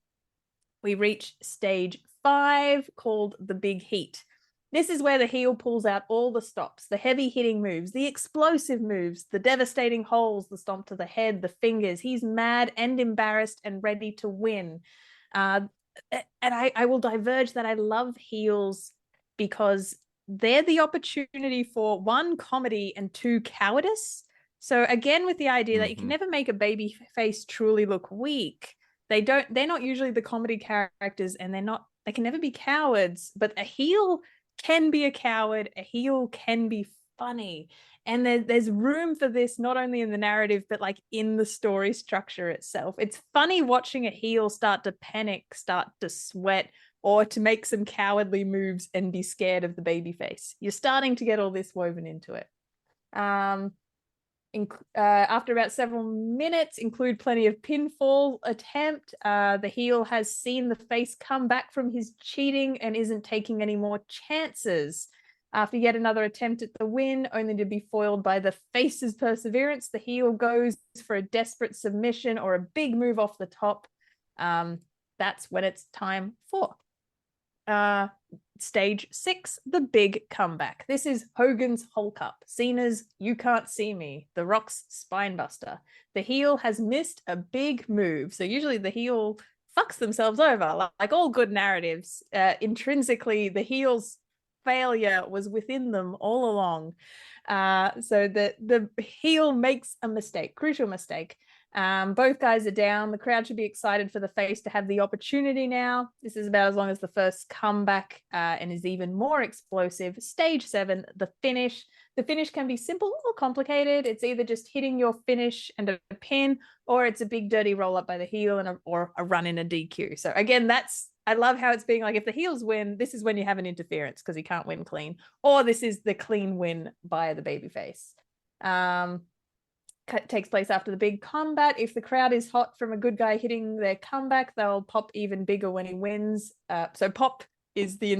We reach stage 5 called the Big Heat. This is where the heel pulls out all the stops, the heavy hitting moves, the explosive moves, the devastating holds, the stomp to the head, the fingers. He's mad and embarrassed and ready to win. And I will diverge that I love heels because they're the opportunity for 1, comedy, and 2, cowardice. So again, with the idea that you can never make a baby face truly look weak. They're not usually the comedy characters, and they can never be cowards, but a heel can be a coward. A heel can be funny. And there's room for this, not only in the narrative, but like in the story structure itself. It's funny watching a heel start to panic, start to sweat, or to make some cowardly moves and be scared of the baby face. You're starting to get all this woven into it. After about several minutes, include plenty of pinfall attempt. The heel has seen the face come back from his cheating and isn't taking any more chances. After yet another attempt at the win, only to be foiled by the face's perseverance, the heel goes for a desperate submission or a big move off the top. That's when it's time for stage 6, the big comeback. This is Hogan's Hulk Up, Cena's You Can't See Me, The Rock's Spinebuster. The heel has missed a big move. So usually the heel fucks themselves over, like all good narratives. Intrinsically, the heel's failure was within them all along. So the heel makes a mistake, crucial mistake. Both guys are down. The crowd should be excited for the face to have the opportunity now. This is about as long as the first comeback and is even more explosive. Stage 7, the finish. The finish can be simple or complicated. It's either just hitting your finish and a pin, or it's a big dirty roll up by the heel and or a run in a DQ. So again, I love how it's being like, if the heels win, this is when you have an interference because he can't win clean, or this is the clean win by the babyface. Takes place after the big combat. If the crowd is hot from a good guy hitting their comeback, they'll pop even bigger when he wins. So pop is the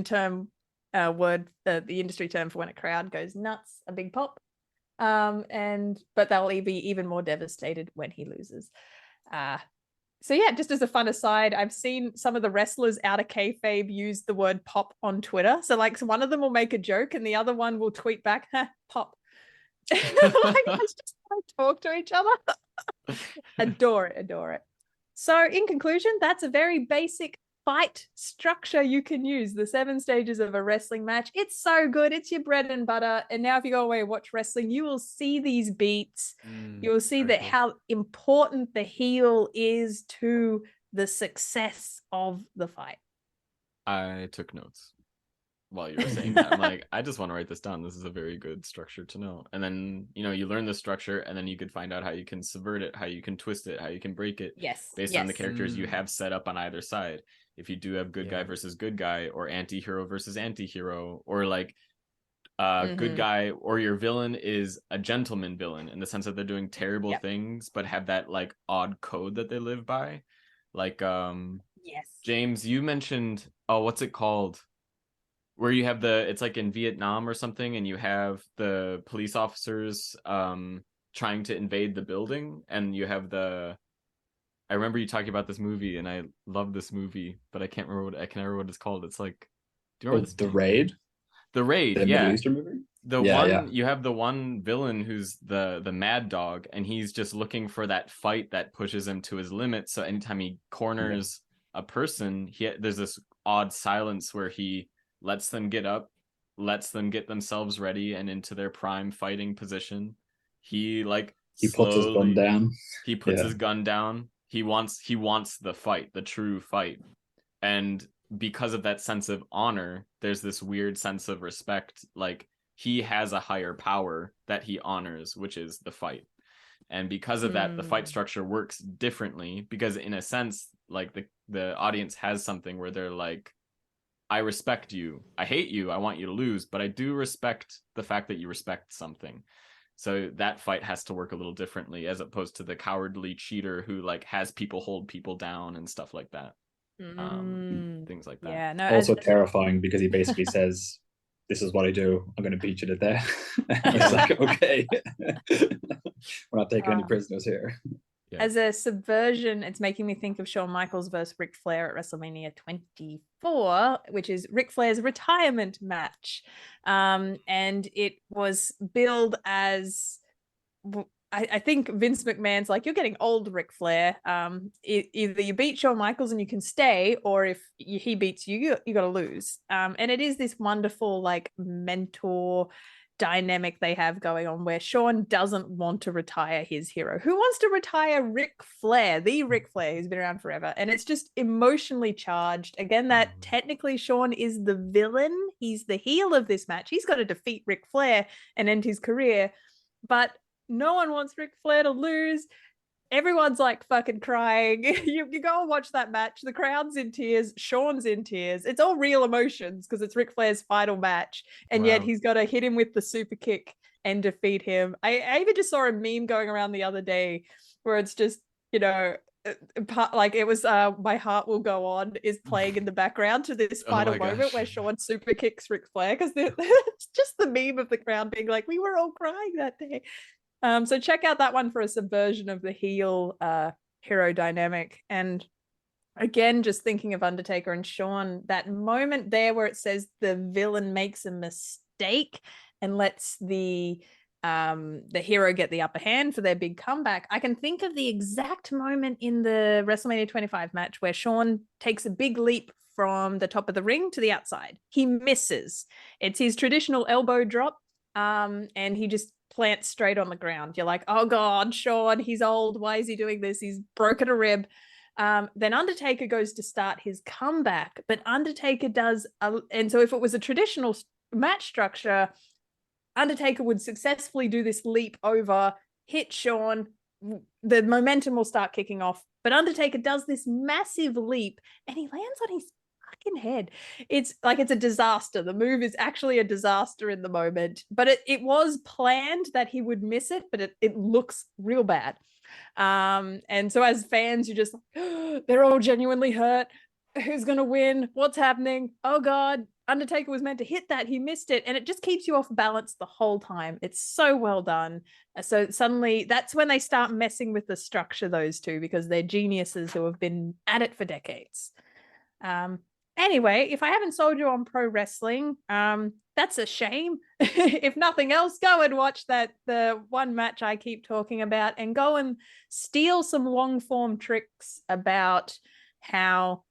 word, the industry term for when a crowd goes nuts, a big pop. But they'll be even more devastated when he loses. So yeah, just as a fun aside, I've seen some of the wrestlers out of kayfabe use the word pop on Twitter. So like one of them will make a joke and the other one will tweet back, pop. Like that's just how they talk to each other. Adore it. So in conclusion, that's a very basic fight structure you can use. The 7 stages of a wrestling match. It's so good. It's your bread and butter. And now if you go away and watch wrestling, you will see these beats. You will see that how important the heel is to the success of the fight. I took notes. while you were saying that. I'm like, I just want to write this down. This is a very good structure to know. And then, you know, you learn the structure, and then you could find out how you can subvert it, how you can twist it, how you can break it. Yes. Based on the characters you have set up on either side. If you do have good guy versus good guy, or anti-hero versus anti-hero, or like good guy, or your villain is a gentleman villain in the sense that they're doing terrible things but have that like odd code that they live by. Like James, you mentioned, what's it called, where you have it's like in Vietnam or something, and you have the police officers trying to invade the building, and you have I remember you talking about this movie, and I love this movie, but I can't remember what it's called. It's like, do you remember The Raid? The Raid, the Middle Eastern movie? You have the one villain who's the Mad Dog, and he's just looking for that fight that pushes him to his limit. So anytime he corners a person, there's this odd silence where he lets them get up, lets them get themselves ready and into their prime fighting position. He puts his gun down. He puts his gun down. He wants the fight, the true fight. And because of that sense of honor, there's this weird sense of respect. Like, he has a higher power that he honors, which is the fight. And because of that, the fight structure works differently, because in a sense, like the audience has something where they're like, I respect you. I hate you. I want you to lose, but I do respect the fact that you respect something. So that fight has to work a little differently, as opposed to the cowardly cheater who like has people hold people down and stuff like that. Things like that. Yeah, no. Also terrifying, because he basically says, "This is what I do. I'm going to beat you to death." It's like, okay, we're not taking any prisoners here. Yeah. As a subversion, it's making me think of Shawn Michaels versus Ric Flair at WrestleMania 24, which is Ric Flair's retirement match. And it was billed as, I think Vince McMahon's like, you're getting old, Ric Flair. Either you beat Shawn Michaels and you can stay, or if he beats you, you got to lose. And it is this wonderful like mentor dynamic they have going on, where Shawn doesn't want to retire his hero. Who wants to retire Ric Flair, the Ric Flair who's been around forever? And it's just emotionally charged. Again, that technically Shawn is the villain. He's the heel of this match. He's got to defeat Ric Flair and end his career. But no one wants Ric Flair to lose. Everyone's like fucking crying. You go and watch that match. The crowd's in tears. Shawn's in tears. It's all real emotions because it's Ric Flair's final match. And yet he's got to hit him with the super kick and defeat him. I even just saw a meme going around the other day where it's just, you know, like it was My Heart Will Go On is playing in the background to this final moment where Shawn super kicks Ric Flair, because it's just the meme of the crowd being like, we were all crying that day. So check out that one for a subversion of the heel hero dynamic. And again, just thinking of Undertaker and Shawn, that moment there where it says the villain makes a mistake and lets the hero get the upper hand for their big comeback. I can think of the exact moment in the WrestleMania 25 match where Shawn takes a big leap from the top of the ring to the outside. He misses. It's his traditional elbow drop, and he just plants straight on the ground. You're like, oh God, Shawn, he's old. Why is he doing this? He's broken a rib. Then Undertaker goes to start his comeback, but Undertaker does, and so if it was a traditional match structure, Undertaker would successfully do this leap over, hit Shawn, the momentum will start kicking off, but Undertaker does this massive leap and he lands on his fucking head. It's like, it's a disaster. The move is actually a disaster in the moment, but it was planned that he would miss it, but it looks real bad. And so as fans, you're just like, oh, they're all genuinely hurt. Who's gonna win? What's happening? Oh God, Undertaker was meant to hit that. He missed it. And it just keeps you off balance the whole time. It's so well done. So suddenly that's when they start messing with the structure, those two, because they're geniuses who have been at it for decades. Anyway, if I haven't sold you on pro wrestling, that's a shame. If nothing else, go and watch the one match I keep talking about, and go and steal some long form tricks about how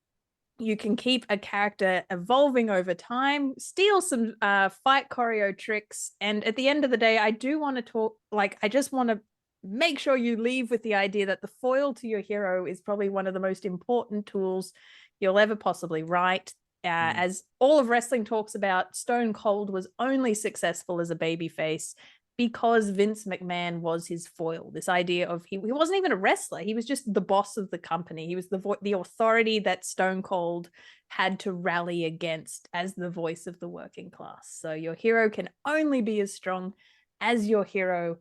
you can keep a character evolving over time, steal some fight choreo tricks. And at the end of the day, I do want to talk, like, I just want to make sure you leave with the idea that the foil to your hero is probably one of the most important tools you'll ever possibly write. As all of wrestling talks about, Stone Cold was only successful as a babyface because Vince McMahon was his foil. This idea of he wasn't even a wrestler. He was just the boss of the company. He was the authority that Stone Cold had to rally against as the voice of the working class. So your hero can only be as strong as your hero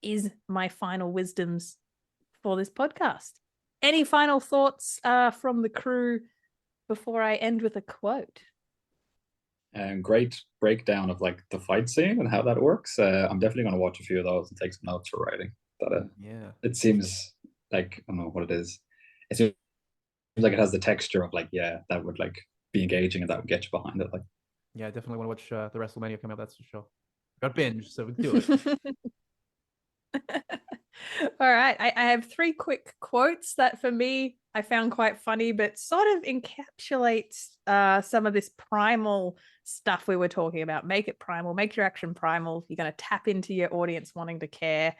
is my final wisdoms for this podcast. Any final thoughts from the crew before I end with a quote? Great breakdown of like the fight scene and how that works. I'm definitely going to watch a few of those and take some notes for writing. But it seems like, I don't know what it is. It seems like it has the texture of like, that would like be engaging and that would get you behind it. Like, yeah, I definitely want to watch the WrestleMania coming up. That's for sure. Got binge, so we can do it. All right. I have 3 quick quotes that for me I found quite funny, but sort of encapsulates some of this primal stuff we were talking about. Make it primal, make your action primal. You're going to tap into your audience wanting to care.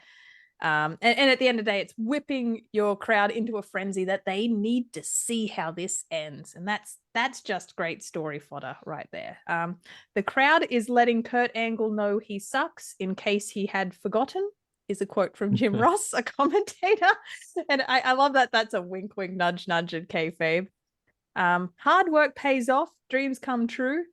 And at the end of the day, it's whipping your crowd into a frenzy that they need to see how this ends. And that's just great story fodder right there. The crowd is letting Kurt Angle know he sucks in case he had forgotten, is a quote from Jim Ross, a commentator. And I love that that's a wink, wink, nudge, nudge at kayfabe. Hard work pays off, dreams come true.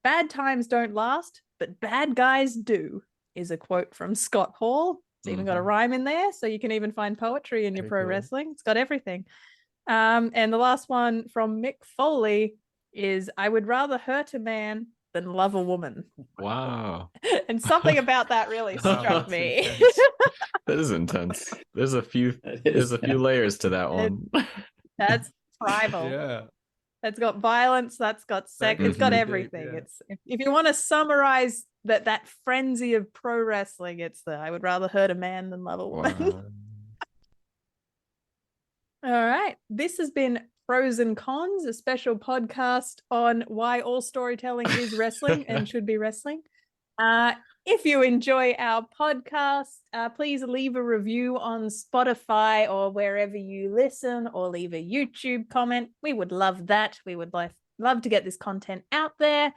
Bad times don't last, but bad guys do, is a quote from Scott Hall. It's even got a rhyme in there, so you can even find poetry in your pro wrestling. It's got everything. And the last one from Mick Foley is, I would rather hurt a man than love a woman. Wow. And something about that really struck me. That is intense. There's a few layers to that one. That's primal. Yeah. That's got violence, that's got sex, it's got everything. Yeah. It's if you want to summarize that frenzy of pro wrestling, it's the I would rather hurt a man than love a woman. Wow. All right. This has been Pros and Cons, a special podcast on why all storytelling is wrestling and should be wrestling. If you enjoy our podcast, please leave a review on Spotify or wherever you listen, or leave a YouTube comment. We would love that. We would love to get this content out there.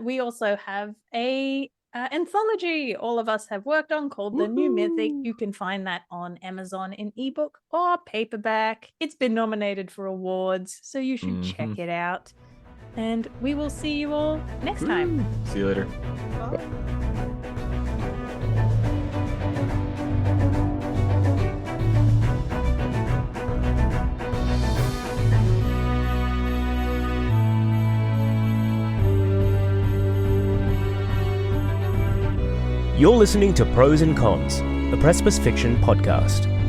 We also have a anthology all of us have worked on called The New Mythic. You can find that on Amazon in ebook or paperback. It's been nominated for awards, so you should check it out. And we will see you all next time. See you later. Bye. You're listening to Pros and Cons, a Precipice Fiction podcast.